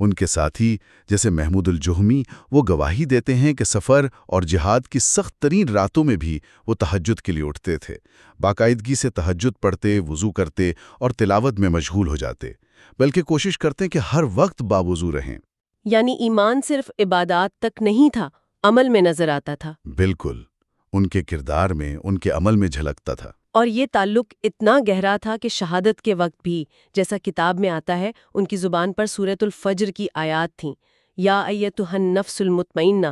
ان کے ساتھی جیسے محمود الجہمی وہ گواہی دیتے ہیں کہ سفر اور جہاد کی سخت ترین راتوں میں بھی وہ تہجد کے لیے اٹھتے تھے، باقاعدگی سے تہجد پڑھتے، وضو کرتے اور تلاوت میں مشغول ہو جاتے، بلکہ کوشش کرتے کہ ہر وقت باوضو رہیں۔ یعنی ایمان صرف عبادات تک نہیں تھا، عمل میں نظر آتا تھا۔ بالکل، ان کے کردار میں، ان کے عمل میں جھلکتا تھا۔ اور یہ تعلق اتنا گہرا تھا کہ شہادت کے وقت بھی، جیسا کتاب میں آتا ہے، ان کی زبان پر سورۃ الفجر کی آیات تھیں، یا ایتھا النفس المطمئنہ،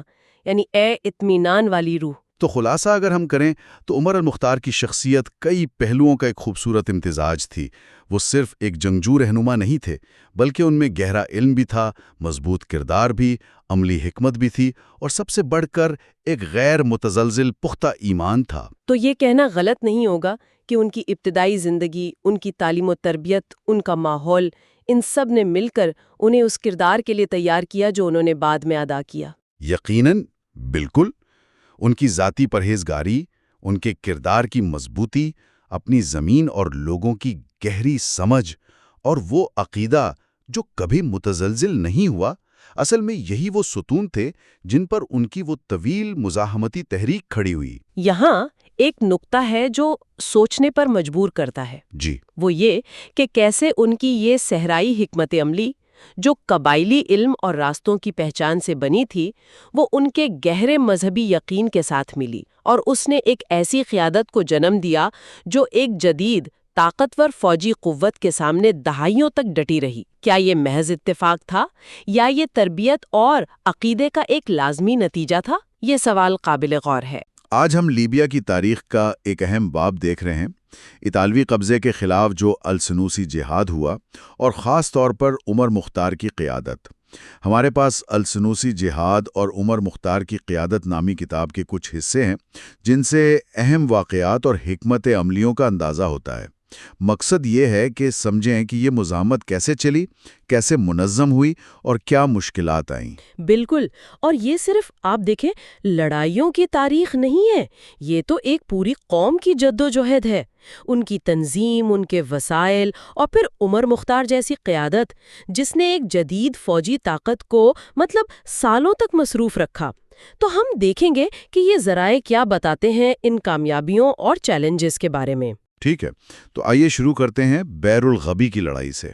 یعنی اے اطمینان والی روح۔ تو خلاصہ اگر ہم کریں تو عمر المختار کی شخصیت کئی پہلوؤں کا ایک خوبصورت امتزاج تھی۔ وہ صرف ایک جنگجو رہنما نہیں تھے، بلکہ ان میں گہرا علم بھی تھا، مضبوط کردار بھی، عملی حکمت بھی تھی، اور سب سے بڑھ کر ایک غیر متزلزل پختہ ایمان تھا۔ تو یہ کہنا غلط نہیں ہوگا کہ ان کی ابتدائی زندگی، ان کی تعلیم و تربیت، ان کا ماحول، ان سب نے مل کر انہیں اس کردار کے لیے تیار کیا جو انہوں نے بعد میں ادا کیا۔ یقیناً، بالکل۔ ان کی ذاتی پرہیزگاری، ان کے کردار کی مضبوطی، اپنی زمین اور لوگوں کی گہری سمجھ، اور وہ عقیدہ جو کبھی متزلزل نہیں ہوا، اصل میں یہی وہ ستون تھے جن پر ان کی وہ طویل مزاحمتی تحریک کھڑی ہوئی۔ یہاں ایک نقطہ ہے جو سوچنے پر مجبور کرتا ہے، جی، وہ یہ کہ کیسے ان کی یہ صحرائی حکمت عملی جو قبائلی علم اور راستوں کی پہچان سے بنی تھی، وہ ان کے گہرے مذہبی یقین کے ساتھ ملی، اور اس نے ایک ایسی قیادت کو جنم دیا جو ایک جدید طاقتور فوجی قوت کے سامنے دہائیوں تک ڈٹی رہی۔ کیا یہ محض اتفاق تھا یا یہ تربیت اور عقیدے کا ایک لازمی نتیجہ تھا؟ یہ سوال قابل غور ہے۔ آج ہم لیبیا کی تاریخ کا ایک اہم باب دیکھ رہے ہیں، اطالوی قبضے کے خلاف جو السنوسی جہاد ہوا، اور خاص طور پر عمر مختار کی قیادت۔ ہمارے پاس السنوسی جہاد اور عمر مختار کی قیادت نامی کتاب کے کچھ حصے ہیں جن سے اہم واقعات اور حکمت عملیوں کا اندازہ ہوتا ہے۔ مقصد یہ ہے کہ سمجھیں کہ یہ مزاحمت کیسے چلی، کیسے منظم ہوئی، اور کیا مشکلات آئیں۔ بالکل، اور یہ صرف آپ دیکھیں لڑائیوں کی تاریخ نہیں ہے، یہ تو ایک پوری قوم کی جدوجہد ہے۔ ان کی تنظیم، ان کے وسائل، اور پھر عمر مختار جیسی قیادت جس نے ایک جدید فوجی طاقت کو سالوں تک مصروف رکھا۔ تو ہم دیکھیں گے کہ یہ ذرائع کیا بتاتے ہیں ان کامیابیوں اور چیلنجز کے بارے میں۔ ٹھیک ہے، تو آئیے شروع کرتے ہیں بیر الغبی کی لڑائی سے۔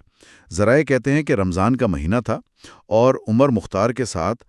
ذرائع کہتے ہیں کہ رمضان کا مہینہ تھا اور عمر مختار کے ساتھ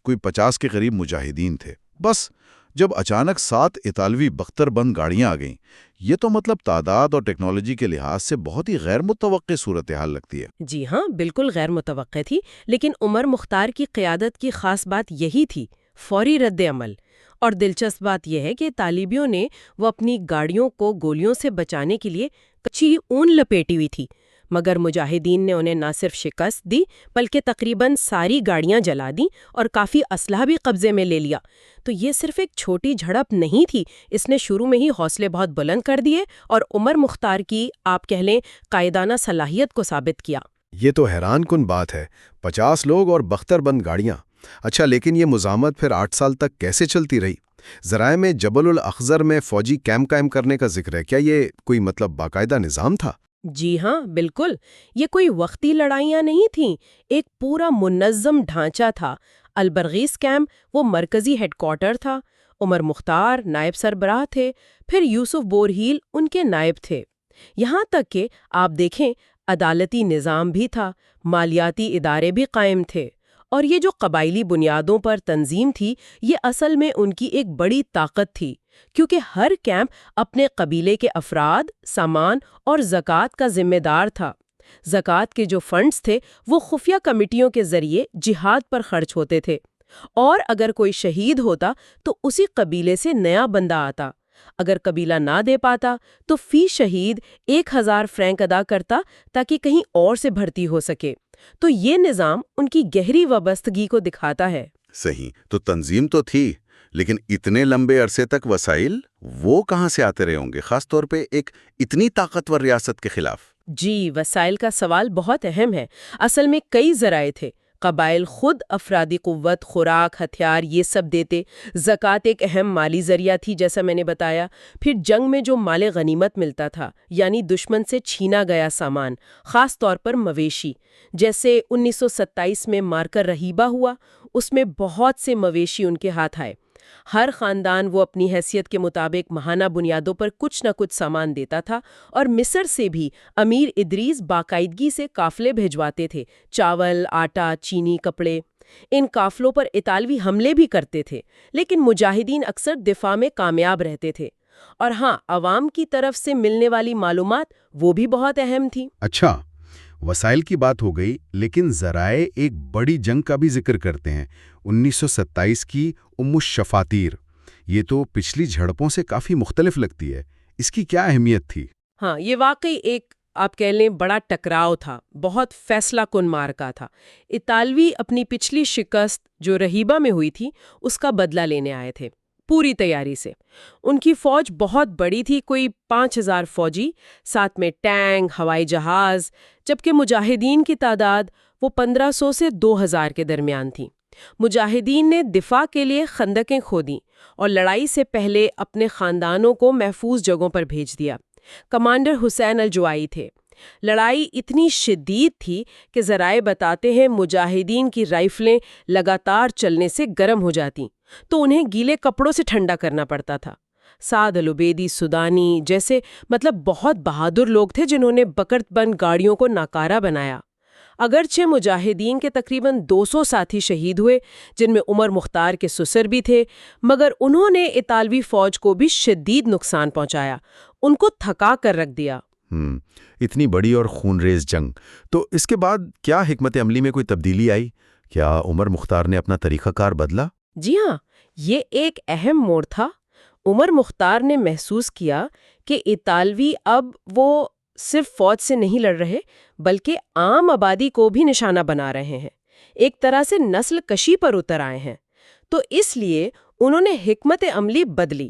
کوئی 50 کے قریب مجاہدین تھے۔ بس جب اچانک 7 اطالوی بختر بند گاڑیاں آ گئیں، یہ تو تعداد اور ٹیکنالوجی کے لحاظ سے بہت ہی غیر متوقع صورتحال لگتی ہے۔ جی ہاں، بالکل غیر متوقع تھی، لیکن عمر مختار کی قیادت کی خاص بات یہی تھی، فوری رد عمل۔ اور دلچسپ بات یہ ہے کہ طالبیوں نے وہ اپنی گاڑیوں کو گولیوں سے بچانے کے لیے کچی اون لپیٹی ہوئی تھی، مگر مجاہدین نے انہیں نہ صرف شکست دی بلکہ تقریباً ساری گاڑیاں جلا دیں اور کافی اسلحہ بھی قبضے میں لے لیا۔ تو یہ صرف ایک چھوٹی جھڑپ نہیں تھی، اس نے شروع میں ہی حوصلے بہت بلند کر دیے اور عمر مختار کی آپ کہہ لیں قائدانہ صلاحیت کو ثابت کیا۔ یہ تو حیران کن بات ہے، 50 لوگ اور بختر بند گاڑیاں۔ اچھا، لیکن یہ مزاحمت پھر 8 سال تک کیسے چلتی رہی؟ ذرائع میں جبل الاخضر میں فوجی کیمپ قائم کرنے کا ذکر ہے، کیا یہ کوئی باقاعدہ نظام تھا؟ جی ہاں، بالکل، یہ کوئی وقتی لڑائیاں نہیں تھیں، ایک پورا منظم ڈھانچہ تھا۔ البرغیس کیمپ وہ مرکزی ہیڈ کوارٹر تھا، عمر مختار نائب سربراہ تھے، پھر یوسف بورہیل ان کے نائب تھے۔ یہاں تک کہ آپ دیکھیں عدالتی نظام بھی تھا، مالیاتی ادارے بھی قائم تھے، اور یہ جو قبائلی بنیادوں پر تنظیم تھی، یہ اصل میں ان کی ایک بڑی طاقت تھی، کیونکہ ہر کیمپ اپنے قبیلے کے افراد، سامان اور زکوٰۃ کا ذمہ دار تھا۔ زکوٰۃ کے جو فنڈز تھے وہ خفیہ کمیٹیوں کے ذریعے جہاد پر خرچ ہوتے تھے، اور اگر کوئی شہید ہوتا تو اسی قبیلے سے نیا بندہ آتا۔ اگر قبیلہ نہ دے پاتا تو فی شہید 1000 فرینک ادا کرتا تاکہ کہیں اور سے بھرتی ہو سکے۔ تو یہ نظام ان کی گہری وابستگی کو دکھاتا ہے۔ صحیح، تو تنظیم تو تھی، لیکن اتنے لمبے عرصے تک وسائل وہ کہاں سے آتے رہے ہوں گے، خاص طور پہ ایک اتنی طاقتور ریاست کے خلاف؟ جی، وسائل کا سوال بہت اہم ہے۔ اصل میں کئی ذرائع تھے۔ قبائل خود افرادی قوت، خوراک، ہتھیار یہ سب دیتے۔ زکوٰۃ ایک اہم مالی ذریعہ تھی جیسا میں نے بتایا۔ پھر جنگ میں جو مال غنیمت ملتا تھا، یعنی دشمن سے چھینا گیا سامان، خاص طور پر مویشی، جیسے 1927 میں مارکر رہیبہ ہوا، اس میں بہت سے مویشی ان کے ہاتھ آئے۔ ہر خاندان وہ اپنی حیثیت کے مطابق ماہانہ بنیادوں پر کچھ نہ کچھ سامان دیتا تھا، اور مصر سے بھی امیر ادریس باقاعدگی سے قافلے بھیجواتے تھے، چاول، آٹا، چینی، کپڑے۔ ان قافلوں پر اطالوی حملے بھی کرتے تھے، لیکن مجاہدین اکثر دفاع میں کامیاب رہتے تھے۔ اور ہاں، عوام کی طرف سے ملنے والی معلومات وہ بھی بہت اہم تھی۔ اچھا، وسائل کی بات ہو گئی، لیکن ذرائع ایک بڑی جنگ کا بھی ذکر کرتے ہیں، 1927 کی الشفاتیر۔ یہ تو پچھلی جھڑپوں سے کافی مختلف لگتی ہے، اس کی کیا اہمیت تھی؟ ہاں، یہ واقعی ایک آپ کہہ لیں بڑا ٹکراؤ تھا، بہت فیصلہ کن معرکہ تھا۔ اطالوی اپنی پچھلی شکست جو رہیبہ میں ہوئی تھی اس کا بدلہ لینے آئے تھے پوری تیاری سے۔ ان کی فوج بہت بڑی تھی، کوئی 5000 فوجی، ساتھ میں ٹینک، ہوائی جہاز، جبکہ مجاہدین کی تعداد وہ 1500 سے 2000 کے درمیان تھی۔ مجاہدین نے دفاع کے لیے خندقیں کھودیں اور لڑائی سے پہلے اپنے خاندانوں کو محفوظ جگہوں پر بھیج دیا۔ کمانڈر حسین الجوائی تھے۔ لڑائی اتنی شدید تھی کہ ذرائع بتاتے ہیں مجاہدین کی رائفلیں لگاتار چلنے سے گرم ہو جاتیں تو انہیں گیلے کپڑوں سے ٹھنڈا کرنا پڑتا تھا۔ سعد العبیدی سودانی جیسے بہت بہادر لوگ تھے جنہوں نے بکرت بند گاڑیوں کو ناکارہ بنایا۔ اگرچہ مجاہدین کے تقریباً 200 ساتھی شہید ہوئے، جن میں عمر مختار کے سسر بھی تھے، مگر انہوں نے اطالوی فوج کو بھی شدید نقصان پہنچایا، ان کو تھکا کر رکھ دیا۔ اتنی بڑی اور خونریز جنگ، تو اس کے بعد کیا حکمت عملی میں کوئی تبدیلی آئی؟ کیا عمر مختار نے اپنا طریقہ کار بدلا؟ جی ہاں، یہ ایک اہم موڑ تھا۔ عمر مختار نے محسوس کیا کہ اطالوی اب وہ صرف فوج سے نہیں لڑ رہے بلکہ عام آبادی کو بھی نشانہ بنا رہے ہیں، ایک طرح سے نسل کشی پر اتر آئے ہیں۔ تو اس لیے انہوں نے حکمت عملی بدلی،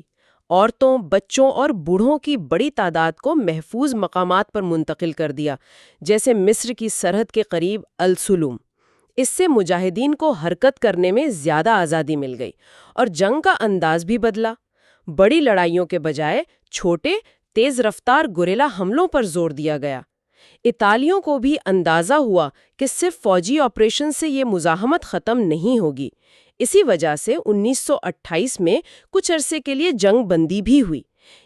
عورتوں، بچوں اور بوڑھوں کی بڑی تعداد کو محفوظ مقامات پر منتقل کر دیا، جیسے مصر کی سرحد کے قریب السلوم۔ اس سے مجاہدین کو حرکت کرنے میں زیادہ آزادی مل گئی اور جنگ کا انداز بھی بدلا۔ بڑی لڑائیوں کے بجائے چھوٹے، تیز رفتار گوریلا حملوں پر زور دیا گیا۔ اطالیوں کو بھی اندازہ ہوا کہ صرف فوجی آپریشن سے یہ مزاحمت ختم نہیں ہوگی۔ اسی وجہ سے 1928 میں کچھ عرصے کے لیے جنگ بندی بھی ہوئی،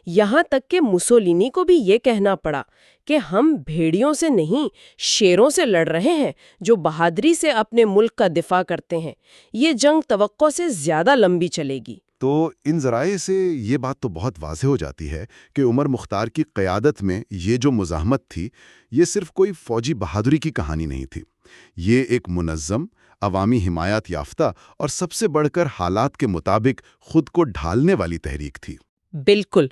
یہاں تک کہ مسولینی کو بھی یہ کہنا پڑا کہ ہم بھیڑیوں سے نہیں، شیروں سے لڑ رہے ہیں جو بہادری سے اپنے ملک کا دفاع کرتے ہیں۔ یہ جنگ توقع سے زیادہ لمبی چلے گی۔ تو ان ذرائع سے یہ بات تو بہت واضح ہو جاتی ہے کہ عمر مختار کی قیادت میں یہ جو مزاحمت تھی، یہ صرف کوئی فوجی بہادری کی کہانی نہیں تھی، یہ ایک منظم، عوامی حمایت یافتہ اور سب سے بڑھ کر حالات کے مطابق خود کو ڈھالنے والی تحریک تھی۔ بالکل،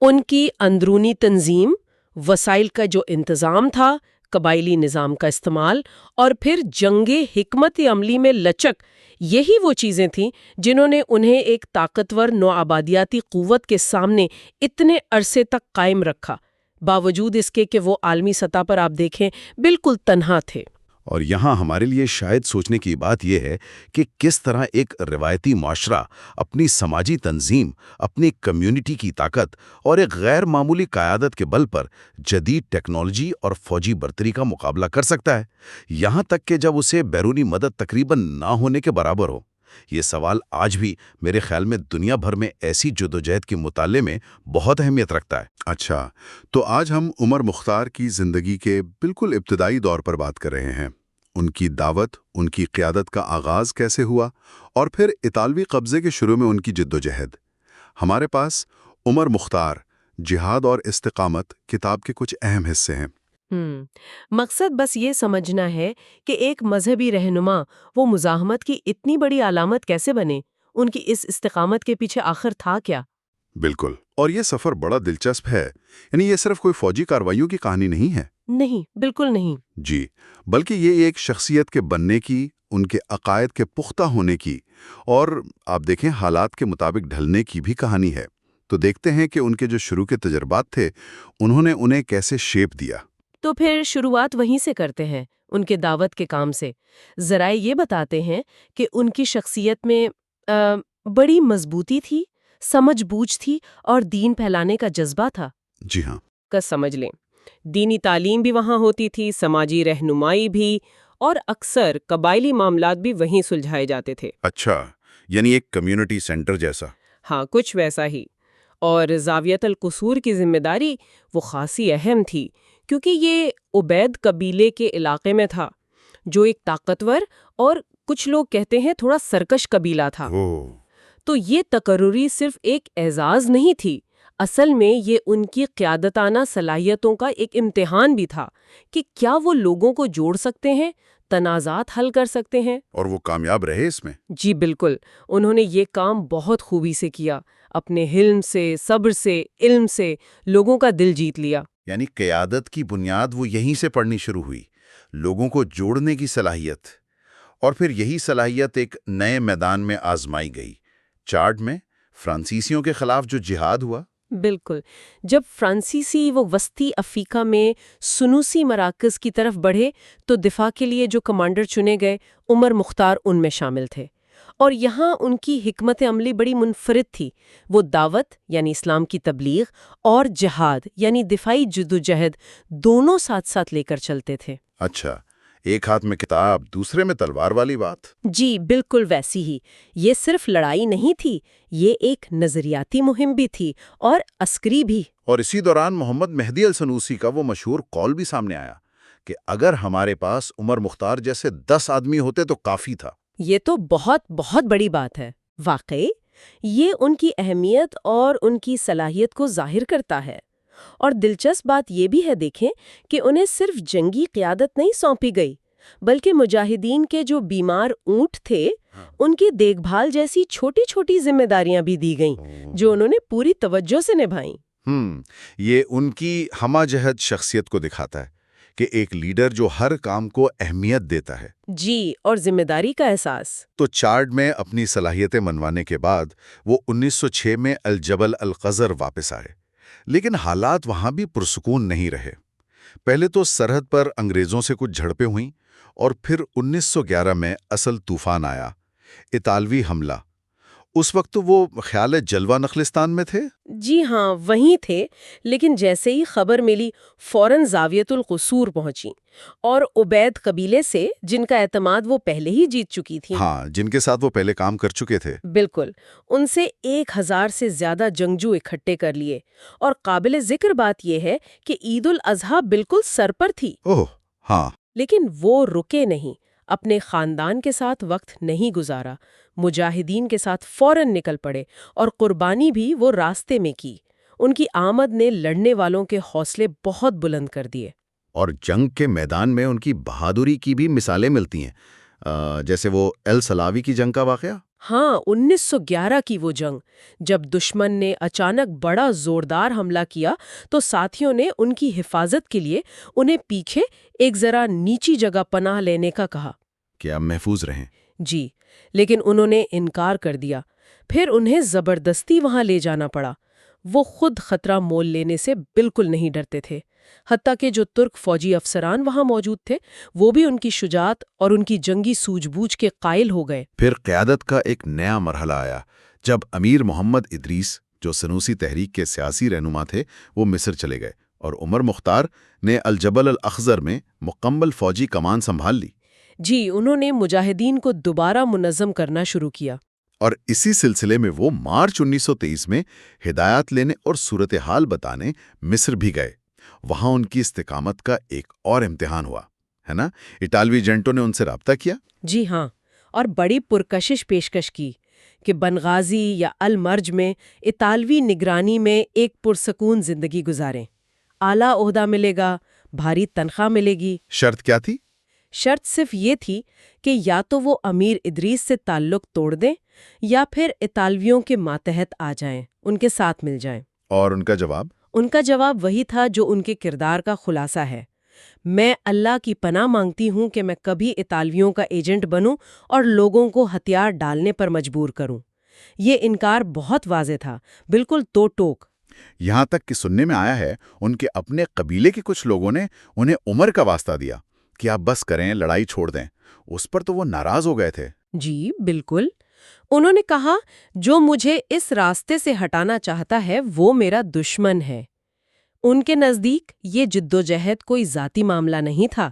ان کی اندرونی تنظیم، وسائل کا جو انتظام تھا، قبائلی نظام کا استعمال اور پھر جنگی حکمت عملی میں لچک، یہی وہ چیزیں تھیں جنہوں نے انہیں ایک طاقتور نوآبادیاتی قوت کے سامنے اتنے عرصے تک قائم رکھا، باوجود اس کے کہ وہ عالمی سطح پر آپ دیکھیں بالکل تنہا تھے۔ اور یہاں ہمارے لیے شاید سوچنے کی بات یہ ہے کہ کس طرح ایک روایتی معاشرہ اپنی سماجی تنظیم، اپنی کمیونٹی کی طاقت اور ایک غیر معمولی قیادت کے بل پر جدید ٹیکنالوجی اور فوجی برتری کا مقابلہ کر سکتا ہے، یہاں تک کہ جب اسے بیرونی مدد تقریباً نہ ہونے کے برابر ہو۔ یہ سوال آج بھی میرے خیال میں دنیا بھر میں ایسی جدوجہد کے مطالعے میں بہت اہمیت رکھتا ہے۔ اچھا، تو آج ہم عمر مختار کی زندگی کے بالکل ابتدائی دور پر بات کر رہے ہیں، ان کی دعوت، ان کی قیادت کا آغاز کیسے ہوا، اور پھر اطالوی قبضے کے شروع میں ان کی جدوجہد۔ ہمارے پاس عمر مختار، جہاد اور استقامت کتاب کے کچھ اہم حصے ہیں۔ مقصد بس یہ سمجھنا ہے کہ ایک مذہبی رہنما وہ مزاحمت کی اتنی بڑی علامت کیسے بنے، ان کی اس استقامت کے پیچھے آخر تھا کیا؟ بالکل، اور یہ سفر بڑا دلچسپ ہے، یعنی یہ صرف کوئی فوجی کارروائیوں کی کہانی نہیں ہے۔ نہیں، بالکل نہیں۔ جی، بلکہ یہ ایک شخصیت کے بننے کی، ان کے عقائد کے پختہ ہونے کی اور آپ دیکھیں حالات کے مطابق ڈھلنے کی بھی کہانی ہے۔ تو دیکھتے ہیں کہ ان کے جو شروع کے تجربات تھے، انہوں نے انہیں کیسے شیپ دیا۔ تو پھر شروعات وہیں سے کرتے ہیں، ان کے دعوت کے کام سے۔ ذرائع یہ بتاتے ہیں کہ ان کی شخصیت میں بڑی مضبوطی تھی، سمجھ بوجھ تھی اور دین پھیلانے کا جذبہ تھا۔ جی ہاں، کا سمجھ لیں، دینی تعلیم بھی وہاں ہوتی تھی، سماجی رہنمائی بھی، اور اکثر قبائلی معاملات بھی وہیں سلجھائے جاتے تھے۔ اچھا، یعنی ایک کمیونٹی سینٹر جیسا۔ ہاں، کچھ ویسا ہی۔ اور زاویۃ القصور کی ذمہ داری وہ خاصی اہم تھی، کیونکہ یہ عبید قبیلے کے علاقے میں تھا، جو ایک طاقتور اور کچھ لوگ کہتے ہیں تھوڑا سرکش قبیلہ تھا۔ تو یہ تقرری صرف ایک اعزاز نہیں تھی، اصل میں یہ ان کی قیادتانہ صلاحیتوں کا ایک امتحان بھی تھا کہ کیا وہ لوگوں کو جوڑ سکتے ہیں، تنازعات حل کر سکتے ہیں۔ اور وہ کامیاب رہے اس میں؟ جی بالکل، انہوں نے یہ کام بہت خوبی سے کیا، اپنے حلم سے، صبر سے، علم سے لوگوں کا دل جیت لیا۔ یعنی قیادت کی بنیاد وہ یہیں سے پڑنی شروع ہوئی، لوگوں کو جوڑنے کی صلاحیت، اور پھر یہی صلاحیت ایک نئے میدان میں آزمائی گئی، چاڈ میں فرانسیسیوں کے خلاف جو جہاد ہوا۔ بالکل، جب فرانسیسی وہ وسطی افریقہ میں سنوسی مراکز کی طرف بڑھے تو دفاع کے لیے جو کمانڈر چنے گئے، عمر مختار ان میں شامل تھے، اور یہاں ان کی حکمت عملی بڑی منفرد تھی۔ وہ دعوت یعنی اسلام کی تبلیغ اور جہاد یعنی دفاعی جدوجہد دونوں ساتھ ساتھ لے کر چلتے تھے۔ اچھا، ایک ہاتھ میں کتاب دوسرے میں تلوار والی بات۔ جی بالکل ویسی ہی، یہ صرف لڑائی نہیں تھی، یہ ایک نظریاتی مہم بھی تھی اور عسکری بھی۔ اور اسی دوران محمد مہدی السنوسی کا وہ مشہور قول بھی سامنے آیا کہ اگر ہمارے پاس عمر مختار جیسے 10 آدمی ہوتے تو کافی تھا۔ یہ تو بہت بہت بڑی بات ہے، واقعی یہ ان کی اہمیت اور ان کی صلاحیت کو ظاہر کرتا ہے۔ اور دلچسپ بات یہ بھی ہے، دیکھیں کہ انہیں صرف جنگی قیادت نہیں سونپی گئی، بلکہ مجاہدین کے جو بیمار اونٹ تھے ان کی دیکھ بھال جیسی چھوٹی چھوٹی ذمہ داریاں بھی دی گئیں، جو انہوں نے پوری توجہ سے نبھائیں۔ یہ ان کی ہمہ جہت شخصیت کو دکھاتا ہے کہ ایک لیڈر جو ہر کام کو اہمیت دیتا ہے۔ جی، اور ذمہ داری کا احساس۔ تو چاڈ میں اپنی صلاحیتیں منوانے کے بعد وہ 1906 میں الجبل القذر واپس آئے، لیکن حالات وہاں بھی پرسکون نہیں رہے۔ پہلے تو سرحد پر انگریزوں سے کچھ جھڑپیں ہوئیں، اور پھر 1911 میں اصل طوفان آیا، اطالوی حملہ۔ اس وقت تو وہ خیال جلوہ نخلستان میں تھے؟ جی ہاں، وہیں تھے، لیکن جیسے ہی خبر ملی فوراً زاویۃ القصور پہنچی، اور عبید قبیلے سے جن کا اعتماد وہ پہلے ہی جیت چکی تھی۔ ہاں، جن کے ساتھ وہ پہلے کام کر چکے تھے۔ بالکل، ان سے 1000 سے زیادہ جنگجو اکٹھے کر لیے، اور قابل ذکر بات یہ ہے کہ عید الاضحیٰ بالکل سر پر تھی۔ اوہ ہاں۔ لیکن وہ رکے نہیں، اپنے خاندان کے ساتھ وقت نہیں گزارا، مجاہدین کے ساتھ فوراً نکل پڑے، اور قربانی بھی وہ راستے میں کی۔ ان کی آمد نے لڑنے والوں کے حوصلے بہت بلند کر دیے۔ اور جنگ کے میدان میں ان کی بہادری کی بھی مثالیں ملتی ہیں، جیسے وہ السلاوی کی جنگ کا واقعہ۔ ہاں، 1911 کی وہ جنگ، جب دشمن نے اچانک بڑا زوردار حملہ کیا تو ساتھیوں نے ان کی حفاظت کے لیے انہیں پیچھے ایک ذرا نیچی جگہ پناہ لینے کا کہا کہ آپ محفوظ رہیں۔ جی، لیکن انہوں نے انکار کر دیا۔ پھر انہیں زبردستی وہاں لے جانا پڑا۔ وہ خود خطرہ مول لینے سے بالکل نہیں ڈرتے تھے، حتیٰ کہ جو ترک فوجی افسران وہاں موجود تھے وہ بھی ان کی شجاعت اور ان کی جنگی سوجھ بوجھ کے قائل ہو گئے۔ پھر قیادت کا ایک نیا مرحلہ آیا، جب امیر محمد ادریس، جو سنوسی تحریک کے سیاسی رہنما تھے، وہ مصر چلے گئے، اور عمر مختار نے الجبل الاخضر میں مکمل فوجی کمان سنبھال لی۔ جی، انہوں نے مجاہدین کو دوبارہ منظم کرنا شروع کیا۔ اور اسی سلسلے میں وہ مارچ 1923 میں ہدایات لینے اور صورتحال بتانے مصر بھی گئے۔ وہاں ان کی استقامت کا ایک اور امتحان ہوا، ہے نا؟ اٹالوی ایجنٹوں نے ان سے رابطہ کیا۔ جی ہاں، اور بڑی پرکشش پیشکش کی کہ بنغازی یا المرج میں اطالوی نگرانی میں ایک پرسکون زندگی گزاریں، اعلیٰ عہدہ ملے گا، بھاری تنخواہ ملے گی۔ شرط کیا تھی؟ شرط صرف یہ تھی کہ یا تو وہ امیر ادریس سے تعلق توڑ دیں یا پھر اطالویوں کے ماتحت آ جائیں، ان کے ساتھ مل جائیں۔ اور ان کا جواب؟ ان کا جواب وہی تھا جو ان کے کردار کا خلاصہ ہے: میں اللہ کی پناہ مانگتی ہوں کہ میں کبھی اطالویوں کا ایجنٹ بنوں اور لوگوں کو ہتھیار ڈالنے پر مجبور کروں۔ یہ انکار بہت واضح تھا، بالکل تو ٹوک۔ یہاں تک کہ سننے میں آیا ہے ان کے اپنے قبیلے کے کچھ لوگوں نے انہیں عمر کا واسطہ دیا کہ آپ بس کریں، لڑائی چھوڑ دیں۔ اس پر تو وہ ناراض ہو گئے تھے۔ جی بالکل، انہوں نے کہا جو مجھے اس راستے سے ہٹانا چاہتا ہے وہ میرا دشمن ہے۔ ان کے نزدیک یہ جدوجہد کوئی ذاتی معاملہ نہیں تھا،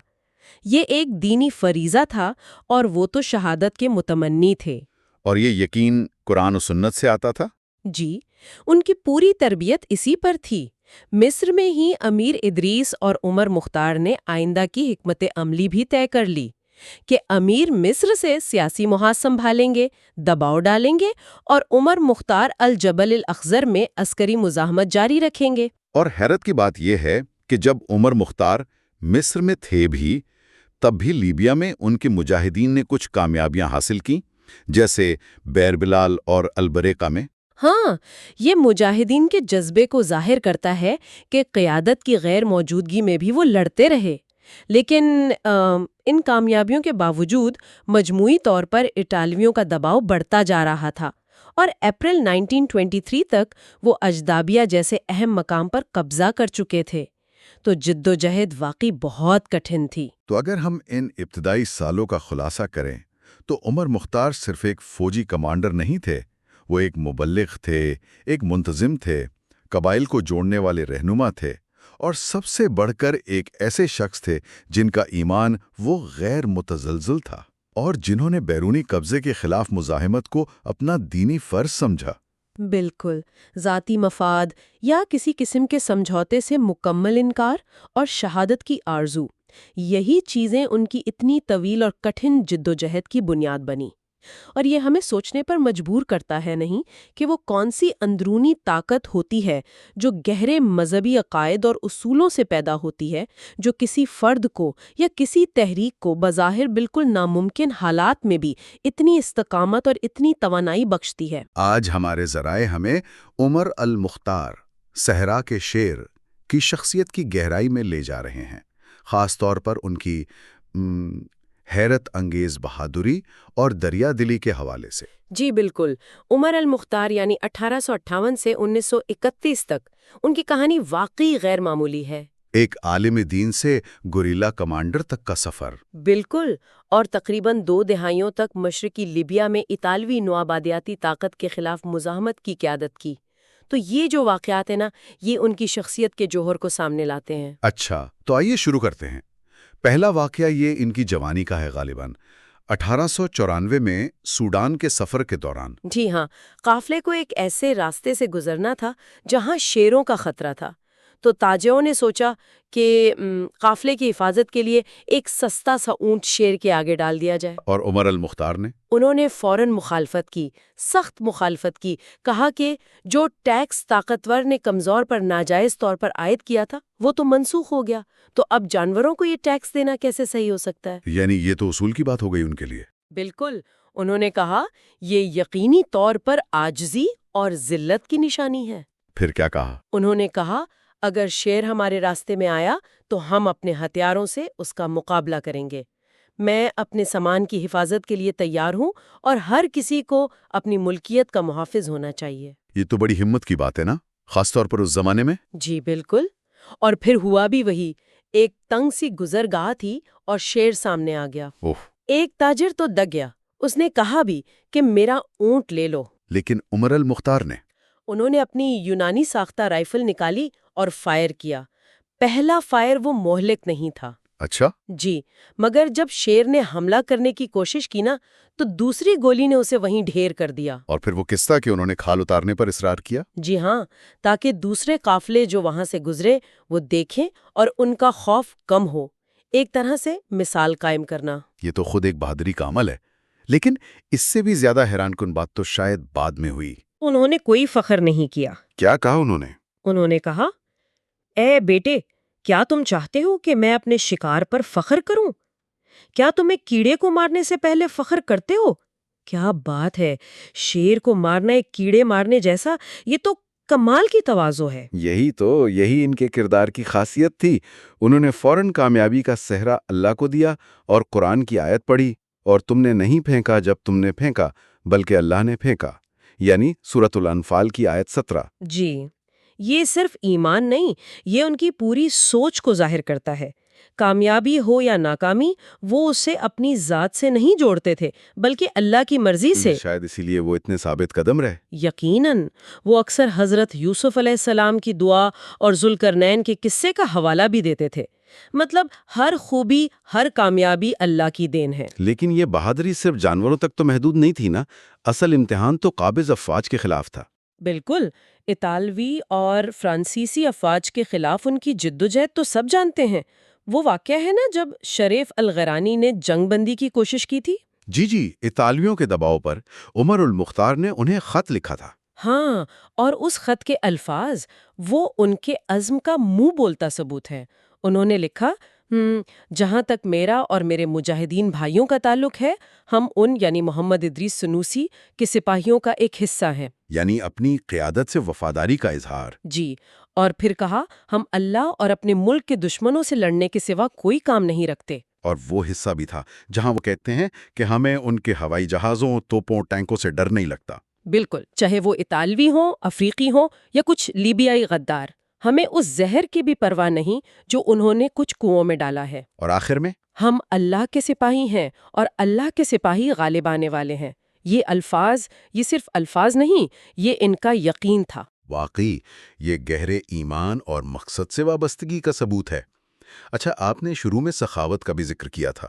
یہ ایک دینی فریضہ تھا، اور وہ تو شہادت کے متمنی تھے۔ اور یہ یقین قرآن و سنت سے آتا تھا؟ جی، ان کی پوری تربیت اسی پر تھی۔ مصر میں ہی امیر ادریس اور عمر مختار نے آئندہ کی حکمت عملی بھی طے کر لی کہ امیر مصر سے سیاسی محاذ سنبھالیں گے، دباؤ ڈالیں گے، اور عمر مختار الجبل الاخضر میں عسکری مزاحمت جاری رکھیں گے۔ اور حیرت کی بات یہ ہے کہ جب عمر مختار مصر میں تھے بھی، تب بھی لیبیا میں ان کے مجاہدین نے کچھ کامیابیاں حاصل کیں، جیسے بیر بلال اور البریقہ میں۔ ہاں، یہ مجاہدین کے جذبے کو ظاہر کرتا ہے کہ قیادت کی غیر موجودگی میں بھی وہ لڑتے رہے، لیکن ان کامیابیوں کے باوجود مجموعی طور پر اٹالویوں کا دباؤ بڑھتا جا رہا تھا، اور اپریل 1923 تک وہ اجدابیہ جیسے اہم مقام پر قبضہ کر چکے تھے۔ تو جدوجہد واقعی بہت کٹھن تھی۔ تو اگر ہم ان ابتدائی سالوں کا خلاصہ کریں تو عمر مختار صرف ایک فوجی کمانڈر نہیں تھے، وہ ایک مبلغ تھے، ایک منتظم تھے، قبائل کو جوڑنے والے رہنما تھے، اور سب سے بڑھ کر ایک ایسے شخص تھے جن کا ایمان وہ غیر متزلزل تھا، اور جنہوں نے بیرونی قبضے کے خلاف مزاحمت کو اپنا دینی فرض سمجھا۔ بالکل، ذاتی مفاد یا کسی قسم کے سمجھوتے سے مکمل انکار اور شہادت کی آرزو، یہی چیزیں ان کی اتنی طویل اور کٹھن جدوجہد کی بنیاد بنی۔ اور یہ ہمیں سوچنے پر مجبور کرتا ہے نہیں کہ وہ کون سی اندرونی طاقت ہوتی ہے جو گہرے مذہبی عقائد اور اصولوں سے پیدا ہوتی ہے، جو کسی فرد کو یا کسی تحریک کو بظاہر بالکل ناممکن حالات میں بھی اتنی استقامت اور اتنی توانائی بخشتی ہے۔ آج ہمارے ذرائع ہمیں عمر المختار، صحرا کے شیر کی شخصیت کی گہرائی میں لے جا رہے ہیں، خاص طور پر ان کی حیرت انگیز بہادری اور دریا دلی کے حوالے سے۔ جی بالکل، عمر المختار یعنی 1858 سے 1931 تک ان کی کہانی واقعی غیر معمولی ہے۔ ایک عالم دین سے گوریلا کمانڈر تک کا سفر۔ بالکل، اور تقریباً 2 دہائیوں تک مشرقی لیبیا میں اطالوی نوآبادیاتی طاقت کے خلاف مزاحمت کی قیادت کی۔ تو یہ جو واقعات ہیں نا، یہ ان کی شخصیت کے جوہر کو سامنے لاتے ہیں۔ اچھا، تو آئیے شروع کرتے ہیں۔ پہلا واقعہ یہ ان کی جوانی کا ہے، غالباً 1894 میں سوڈان کے سفر کے دوران۔ جی ہاں، قافلے کو ایک ایسے راستے سے گزرنا تھا جہاں شیروں کا خطرہ تھا، تو تاجروں نے سوچا کہ قافلے کی حفاظت کے لیے ایک سستا سا اونٹ شیر کے آگے ڈال دیا جائے۔ اور عمر المختار نے؟ انہوں نے فوراً مخالفت کی، سخت مخالفت کی، کہا کہ جو ٹیکس طاقتور نے کمزور پر ناجائز طور پر عائد کیا تھا وہ تو منسوخ ہو گیا، تو اب جانوروں کو یہ ٹیکس دینا کیسے صحیح ہو سکتا ہے؟ یعنی یہ تو اصول کی بات ہو گئی ان کے لیے۔ بالکل، انہوں نے کہا یہ یقینی طور پر عاجزی اور ذلت کی نشانی ہے۔ پھر کیا کہا؟ انہوں نے کہا اگر شیر ہمارے راستے میں آیا تو ہم اپنے ہتھیاروں سے اس کا مقابلہ کریں گے۔ میں اپنے سامان کی حفاظت کے لیے تیار ہوں، اور ہر کسی کو اپنی ملکیت کا محافظ ہونا چاہیے۔ یہ تو بڑی ہمت کی بات ہے نا، خاص طور پر اس زمانے میں۔ جی بالکل، اور پھر ہوا بھی وہی، ایک تنگ سی گزرگاہ تھی اور شیر سامنے آ گیا۔ ایک تاجر تو دگ گیا، اس نے کہا بھی کہ میرا اونٹ لے لو۔ لیکن عمر المختار نے؟ انہوں نے اپنی یونانی ساختہ رائفل نکالی اور فائر کیا۔ پہلا فائر وہ مہلک نہیں تھا۔ اچھا؟ جی، مگر جب شیر نے حملہ کرنے کی کوشش کی نا، تو دوسری گولی نے اسے وہیں ڈھیر کر دیا۔ اور پھر وہ قصہ کہ انہوں نے کھال اتارنے پر اصرار کیا؟ جی ہاں، تاکہ دوسرے قافلے جو وہاں سے گزرے وہ دیکھیں اور ان کا خوف کم ہو، ایک طرح سے مثال قائم کرنا۔ یہ تو خود ایک بہادری کا عمل ہے، لیکن اس سے بھی زیادہ حیران کن بات تو شاید بعد میں ہوئی۔ انہوں نے کوئی فخر نہیں کیا۔ کیا کہا انہوں نے؟ انہوں نے کہا، اے بیٹے، کیا تم چاہتے ہو کہ میں اپنے شکار پر فخر کروں؟ کیا تم ایک کیڑے کو مارنے سے پہلے فخر کرتے ہو؟ کیا بات ہے، شیر کو مارنا ایک کیڑے مارنے جیسا، یہ تو کمال کی تواضع ہے۔ یہی ان کے کردار کی خاصیت تھی۔ انہوں نے فوراً کامیابی کا صحرا اللہ کو دیا اور قرآن کی آیت پڑھی، اور تم نے نہیں پھینکا جب تم نے پھینکا بلکہ اللہ نے پھینکا، یعنی سورۃ الانفال کی آیت 17۔ جی، یہ صرف ایمان نہیں، یہ ان کی پوری سوچ کو ظاہر کرتا ہے۔ کامیابی ہو یا ناکامی، وہ اسے اپنی ذات سے نہیں جوڑتے تھے بلکہ اللہ کی مرضی سے۔ شاید اسی لیے وہ اتنے ثابت قدم رہے۔ یقیناً وہ اکثر حضرت یوسف علیہ السلام کی دعا اور ذوالقرنین کے قصے کا حوالہ بھی دیتے تھے۔ مطلب ہر خوبی، ہر کامیابی اللہ کی دین ہے۔ لیکن یہ بہادری صرف جانوروں تک تو محدود نہیں تھی نا، اصل امتحان تو قابض افواج کے خلاف تھا۔ بالکل، اطالوی اور فرانسیسی افواج کے خلاف ان کی جدوجہد تو سب جانتے ہیں۔ وہ واقعہ ہے نا جب شریف الغرانی نے جنگ بندی کی کوشش کی تھی؟ جی، اطالویوں کے دباؤ پر عمر المختار نے انہیں خط لکھا تھا۔ ہاں، اور اس خط کے الفاظ وہ ان کے عزم کا منہ بولتا ثبوت ہے۔ انہوں نے لکھا، جہاں تک میرا اور میرے مجاہدین بھائیوں کا تعلق ہے، ہم ان یعنی محمد ادریس سنوسی کے سپاہیوں کا ایک حصہ ہیں۔ یعنی اپنی قیادت سے وفاداری کا اظہار۔ جی، اور پھر کہا، ہم اللہ اور اپنے ملک کے دشمنوں سے لڑنے کے سوا کوئی کام نہیں رکھتے۔ اور وہ حصہ بھی تھا جہاں وہ کہتے ہیں کہ ہمیں ان کے ہوائی جہازوں، توپوں، ٹینکوں سے ڈر نہیں لگتا۔ بالکل، چاہے وہ اطالوی ہوں، افریقی ہوں یا کچھ لیبیائی غدار، ہمیں اس زہر کی بھی پرواہ نہیں جو انہوں نے کچھ کنووں میں ڈالا ہے۔ اور آخر میں ہم اللہ کے سپاہی ہیں اور اللہ کے سپاہی غالب آنے والے ہیں۔ یہ الفاظ، یہ صرف الفاظ نہیں، یہ ان کا یقین تھا۔ واقعی یہ گہرے ایمان اور مقصد سے وابستگی کا ثبوت ہے۔ اچھا، آپ نے شروع میں سخاوت کا بھی ذکر کیا تھا۔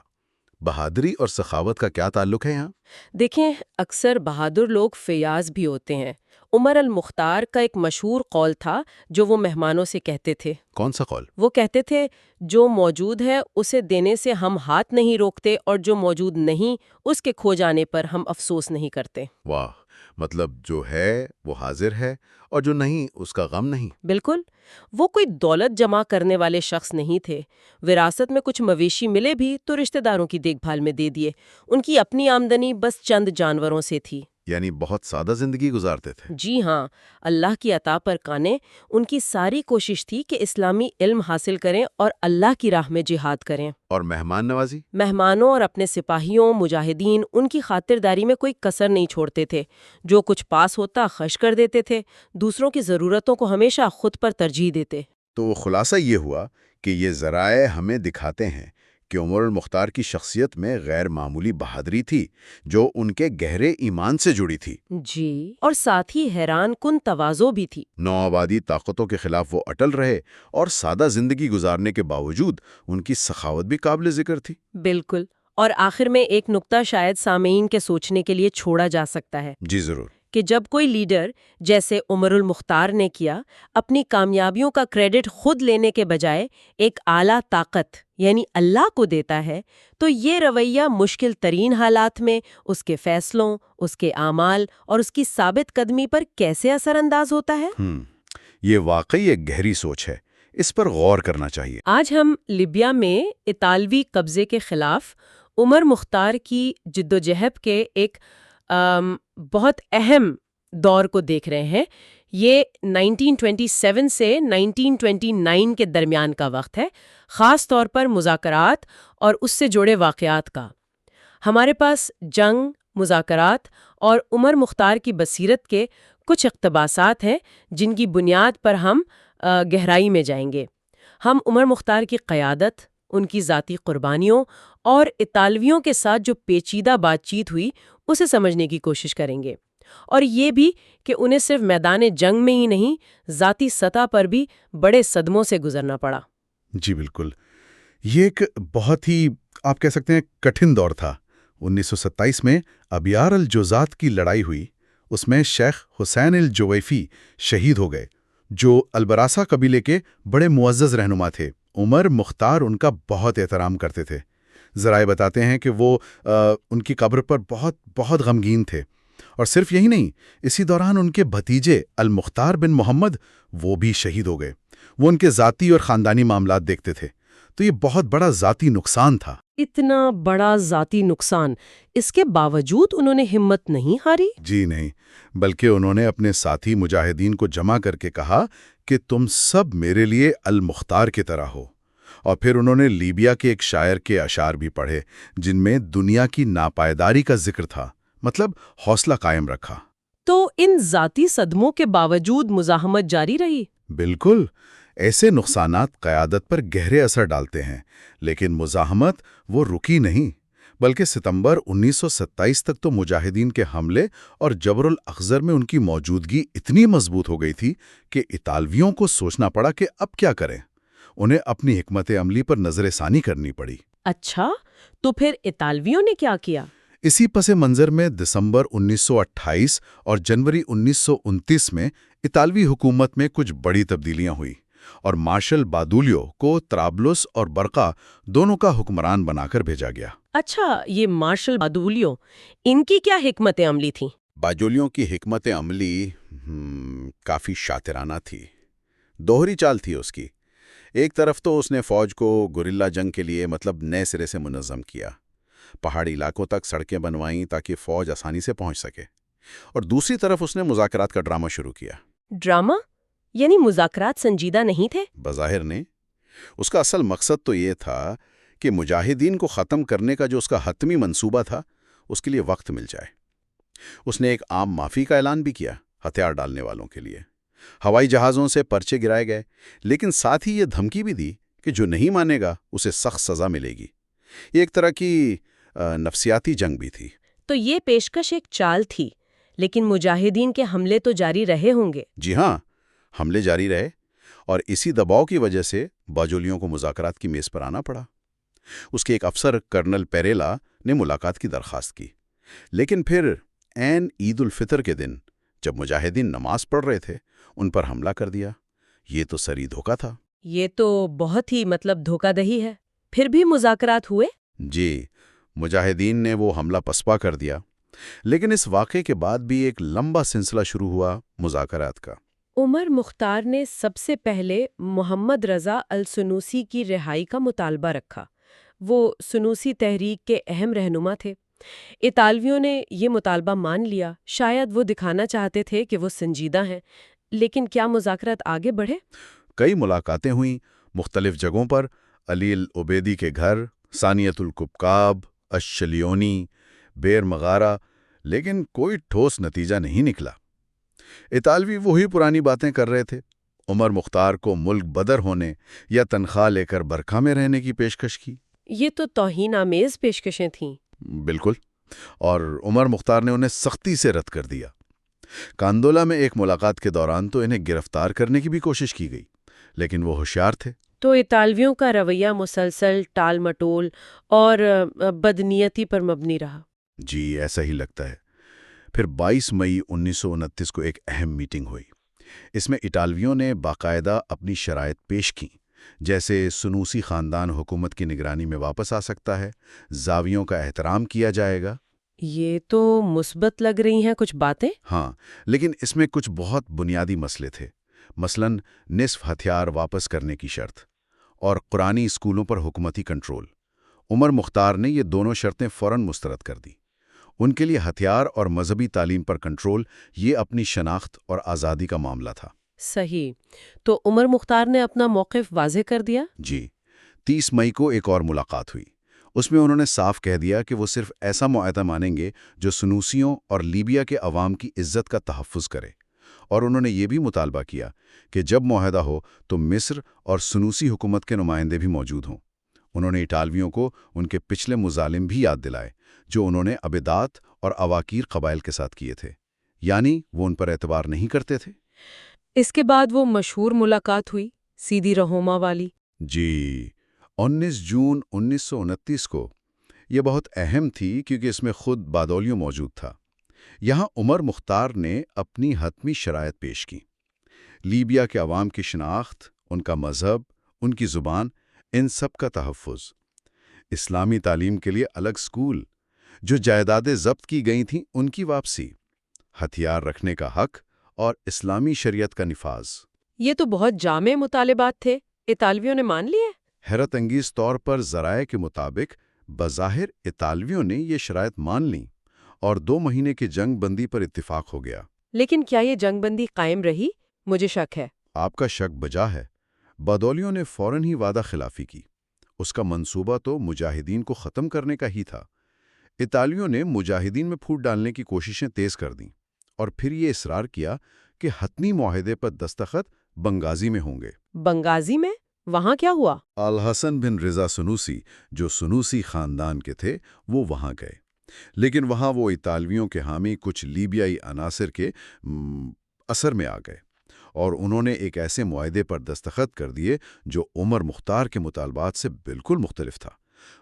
بہادری اور سخاوت کا کیا تعلق ہے یہاں؟ دیکھیں، اکثر بہادر لوگ فیاض بھی ہوتے ہیں۔ عمر المختار کا ایک مشہور قول تھا جو وہ مہمانوں سے کہتے تھے۔ کون سا قول؟ وہ کہتے تھے، جو موجود ہے اسے دینے سے ہم ہاتھ نہیں روکتے، اور جو موجود نہیں اس کے کھو جانے پر ہم افسوس نہیں کرتے۔ واہ، مطلب جو ہے وہ حاضر ہے اور جو نہیں اس کا غم نہیں۔ بالکل، وہ کوئی دولت جمع کرنے والے شخص نہیں تھے۔ وراثت میں کچھ مویشی ملے بھی تو رشتہ داروں کی دیکھ بھال میں دے دیے۔ ان کی اپنی آمدنی بس چند جانوروں سے تھی۔ یعنی بہت سادہ زندگی گزارتے تھے۔ جی ہاں، اللہ کی عطا پر کانے۔ ان کی ساری کوشش تھی کہ اسلامی علم حاصل کریں اور اللہ کی راہ میں جہاد کریں۔ اور مہمان نوازی؟ مہمانوں اور اپنے سپاہیوں، مجاہدین، ان کی خاطرداری میں کوئی کسر نہیں چھوڑتے تھے۔ جو کچھ پاس ہوتا خرچ کر دیتے تھے، دوسروں کی ضرورتوں کو ہمیشہ خود پر ترجیح دیتے۔ تو خلاصہ یہ ہوا کہ یہ ذرائع ہمیں دکھاتے ہیں کہ عمر المختار کی شخصیت میں غیر معمولی بہادری تھی جو ان کے گہرے ایمان سے جڑی تھی۔ جی، اور ساتھ ہی حیران کن تواضع بھی تھی۔ نوآبادی طاقتوں کے خلاف وہ اٹل رہے اور سادہ زندگی گزارنے کے باوجود ان کی سخاوت بھی قابل ذکر تھی۔ بالکل، اور آخر میں ایک نقطہ شاید سامعین کے سوچنے کے لیے چھوڑا جا سکتا ہے جی ضرور۔ کہ جب کوئی لیڈر جیسے عمر المختار نے کیا، اپنی کامیابیوں کا کریڈٹ خود لینے کے بجائے ایک اعلیٰ طاقت یعنی اللہ کو دیتا ہے، تو یہ رویہ مشکل ترین حالات میں اس کے فیصلوں، اس کے اعمال اور اس کی ثابت قدمی پر کیسے اثر انداز ہوتا ہے۔ یہ واقعی ایک گہری سوچ ہے، اس پر غور کرنا چاہیے۔ آج ہم لیبیا میں اطالوی قبضے کے خلاف عمر مختار کی جدوجہد کے ایک بہت اہم دور کو دیکھ رہے ہیں۔ یہ 1927 سے 1929 کے درمیان کا وقت ہے، خاص طور پر مذاکرات اور اس سے جڑے واقعات کا۔ ہمارے پاس جنگ، مذاکرات اور عمر مختار کی بصیرت کے کچھ اقتباسات ہیں جن کی بنیاد پر ہم گہرائی میں جائیں گے۔ ہم عمر مختار کی قیادت، ان کی ذاتی قربانیوں اور اطالویوں کے ساتھ جو پیچیدہ بات چیت ہوئی اسے سمجھنے کی کوشش کریں گے، اور یہ بھی کہ انہیں صرف میدان جنگ میں ہی نہیں، ذاتی سطح پر بھی بڑے صدموں سے گزرنا پڑا۔ جی بالکل، یہ ایک بہت ہی آپ کہہ سکتے ہیں کٹھن دور تھا۔ 1927 میں ابیار الجوزات کی لڑائی ہوئی، اس میں شیخ حسین الجویفی شہید ہو گئے جو البراسا قبیلے کے بڑے معزز رہنما تھے۔ عمر مختار ان کا بہت احترام کرتے تھے۔ ذرائع بتاتے ہیں کہ وہ ان کی قبر پر بہت بہت غمگین تھے، اور صرف یہی نہیں، اسی دوران ان کے بھتیجے المختار بن محمد وہ بھی شہید ہو گئے۔ وہ ان کے ذاتی اور خاندانی معاملات دیکھتے تھے، تو یہ بہت بڑا ذاتی نقصان تھا۔ اتنا بڑا ذاتی نقصان، اس کے باوجود انہوں نے ہمت نہیں ہاری؟ جی نہیں، بلکہ انہوں نے اپنے ساتھی مجاہدین کو جمع کر کے کہا کہ تم سب میرے لیے المختار کی طرح ہو۔ اور پھر انہوں نے لیبیا کے ایک شاعر کے اشعار بھی پڑھے جن میں دنیا کی ناپائیداری کا ذکر تھا، مطلب حوصلہ قائم رکھا۔ تو ان ذاتی صدموں کے باوجود مزاحمت جاری رہی؟ بالکل، ایسے نقصانات قیادت پر گہرے اثر ڈالتے ہیں، لیکن مزاحمت وہ رکی نہیں، بلکہ ستمبر 1927 تک تو مجاہدین کے حملے اور جبر الاخضر میں ان کی موجودگی اتنی مضبوط ہو گئی تھی کہ اطالویوں کو سوچنا پڑا کہ اب کیا کریں۔ انہیں اپنی حکمت عملی پر نظر ثانی کرنی پڑی۔ اچھا، تو پھر اطالویوں نے کیا کیا؟ اسی پس منظر میں دسمبر 1928 اور جنوری 1929 میں اطالوی حکومت میں کچھ بڑی تبدیلیاں ہوئیں اور مارشل بادولیو کو طرابلس اور برقہ دونوں کا حکمران بنا کر بھیجا گیا۔ اچھا، یہ مارشل بادولیو، ان کی کیا حکمت عملی تھی؟ باجولیوں کی حکمت عملی کافی شاطرانہ تھی، دوہری چال تھی اس کی۔ ایک طرف تو اس نے فوج کو گوریلا جنگ کے لیے نئے سرے سے منظم کیا، پہاڑی علاقوں تک سڑکیں بنوائیں تاکہ فوج آسانی سے پہنچ سکے، اور دوسری طرف اس نے مذاکرات کا ڈرامہ شروع کیا۔ ڈرامہ؟ یعنی مذاکرات سنجیدہ نہیں تھے؟ بظاہر نہیں، اس کا اصل مقصد تو یہ تھا کہ مجاہدین کو ختم کرنے کا جو اس کا حتمی منصوبہ تھا اس کے لیے وقت مل جائے۔ اس نے ایک عام معافی کا اعلان بھی کیا ہتھیار ڈالنے والوں کے لیے، ہوائی جہازوں سے پرچے گرائے گئے، لیکن ساتھ ہی یہ دھمکی بھی دی کہ جو نہیں مانے گا اسے سخت سزا ملے گی۔ یہ ایک طرح کی نفسیاتی جنگ بھی تھی۔ تو یہ پیشکش ایک چال تھی، لیکن مجاہدین کے حملے تو جاری رہے ہوں گے؟ جی ہاں، حملے جاری رہے، اور اسی دباؤ کی وجہ سے باجولیوں کو مذاکرات کی میز پر آنا پڑا۔ اس کے ایک افسر کرنل پیریلا نے ملاقات کی درخواست کی، لیکن پھر عین عید الفطر کے دن جب مجاہدین نماز پڑھ رہے تھے ان پر حملہ کر دیا۔ یہ تو سری دھوکہ تھا۔ یہ تو بہت ہی دھوکہ دہی ہے۔ پھر بھی مذاکرات ہوئے؟ جی، مجاہدین نے وہ حملہ پسپا کر دیا، لیکن اس واقعے کے بعد بھی ایک لمبا سلسلہ شروع ہوا مذاکرات کا۔ عمر مختار نے سب سے پہلے محمد رضا السنوسی کی رہائی کا مطالبہ رکھا۔ وہ سنوسی تحریک کے اہم رہنما تھے۔ اطالویوں نے یہ مطالبہ مان لیا، شاید وہ دکھانا چاہتے تھے کہ وہ سنجیدہ ہیں۔ لیکن کیا مذاکرات آگے بڑھے؟ کئی ملاقاتیں ہوئیں مختلف جگہوں پر، علی العبیدی کے گھر، ثانیت القبقاب، الشلیونی، بیر مغارہ، لیکن کوئی ٹھوس نتیجہ نہیں نکلا۔ اطالوی وہی پرانی باتیں کر رہے تھے۔ عمر مختار کو ملک بدر ہونے یا تنخواہ لے کر برکھا میں رہنے کی پیشکش کی۔ یہ تو توہین آمیز پیشکشیں تھیں۔ بالکل، اور عمر مختار نے انہیں سختی سے رد کر دیا۔ کاندولا میں ایک ملاقات کے دوران تو انہیں گرفتار کرنے کی بھی کوشش کی گئی، لیکن وہ ہوشیار تھے۔ تو اطالویوں کا رویہ مسلسل ٹال مٹول اور بدنیتی پر مبنی رہا۔ جی، ایسا ہی لگتا ہے۔ پھر 22 مئی 1929 کو ایک اہم میٹنگ ہوئی۔ اس میں اطالویوں نے باقاعدہ اپنی شرائط پیش کیں، جیسے سنوسی خاندان حکومت کی نگرانی میں واپس آ سکتا ہے، زاویوں کا احترام کیا جائے گا۔ یہ تو مثبت لگ رہی ہیں کچھ باتیں۔ ہاں، لیکن اس میں کچھ بہت بنیادی مسئلے تھے، مثلاً نصف ہتھیار واپس کرنے کی شرط اور قرآنی اسکولوں پر حکومتی کنٹرول۔ عمر مختار نے یہ دونوں شرطیں فوراً مسترد کر دیں۔ ان کے لیے ہتھیار اور مذہبی تعلیم پر کنٹرول یہ اپنی شناخت اور آزادی کا معاملہ تھا۔ صحیح، تو عمر مختار نے اپنا موقف واضح کر دیا۔ جی، 30 مئی کو ایک اور ملاقات ہوئی۔ اس میں انہوں نے صاف کہہ دیا کہ وہ صرف ایسا معاہدہ مانیں گے جو سنوسیوں اور لیبیا کے عوام کی عزت کا تحفظ کرے، اور انہوں نے یہ بھی مطالبہ کیا کہ جب معاہدہ ہو تو مصر اور سنوسی حکومت کے نمائندے بھی موجود ہوں۔ انہوں نے اطالویوں کو ان کے پچھلے مظالم بھی یاد دلائے جو انہوں نے ابیدات اور اواکیر قبائل کے ساتھ کیے تھے، یعنی وہ ان پر اعتبار نہیں کرتے تھے۔ اس کے بعد وہ مشہور ملاقات ہوئی، سیدھی رہوما والی۔ جی، 19 جون 1929 کو یہ بہت اہم تھی کیونکہ اس میں خود بادولیو موجود تھا۔ یہاں عمر مختار نے اپنی حتمی شرائط پیش کی: لیبیا کے عوام کی شناخت، ان کا مذہب، ان کی زبان، ان سب کا تحفظ، اسلامی تعلیم کے لیے الگ اسکول، جو جائیدادیں ضبط کی گئی تھیں ان کی واپسی، ہتھیار رکھنے کا حق اور اسلامی شریعت کا نفاذ۔ یہ تو بہت جامع مطالبات تھے، اطالویوں نے مان لیے؟ حیرت انگیز طور پر ذرائع کے مطابق بظاہر اطالویوں نے یہ شرائط مان لیں اور 2 مہینے کی جنگ بندی پر اتفاق ہو گیا۔ لیکن کیا یہ جنگ بندی قائم رہی؟ مجھے شک ہے۔ آپ کا شک بجا ہے۔ بادولیوں نے فوراً ہی وعدہ خلافی کی۔ اس کا منصوبہ تو مجاہدین کو ختم کرنے کا ہی تھا۔ اطالویوں نے مجاہدین میں پھوٹ ڈالنے کی کوششیں تیز کر دیں اور پھر یہ اصرار کیا کہ حتمی معاہدے پر دستخط بنغازی میں ہوں گے۔ بنغازی میں؟ وہاں کیا ہوا؟ الحسن بن رضا سنوسی، جو سنوسی خاندان کے تھے، وہ وہاں گئے، لیکن وہاں وہ اطالویوں کے حامی کچھ لیبیائی عناصر کے اثر میں آ گئے، اور انہوں نے ایک ایسے معاہدے پر دستخط کر دیے جو عمر مختار کے مطالبات سے بالکل مختلف تھا۔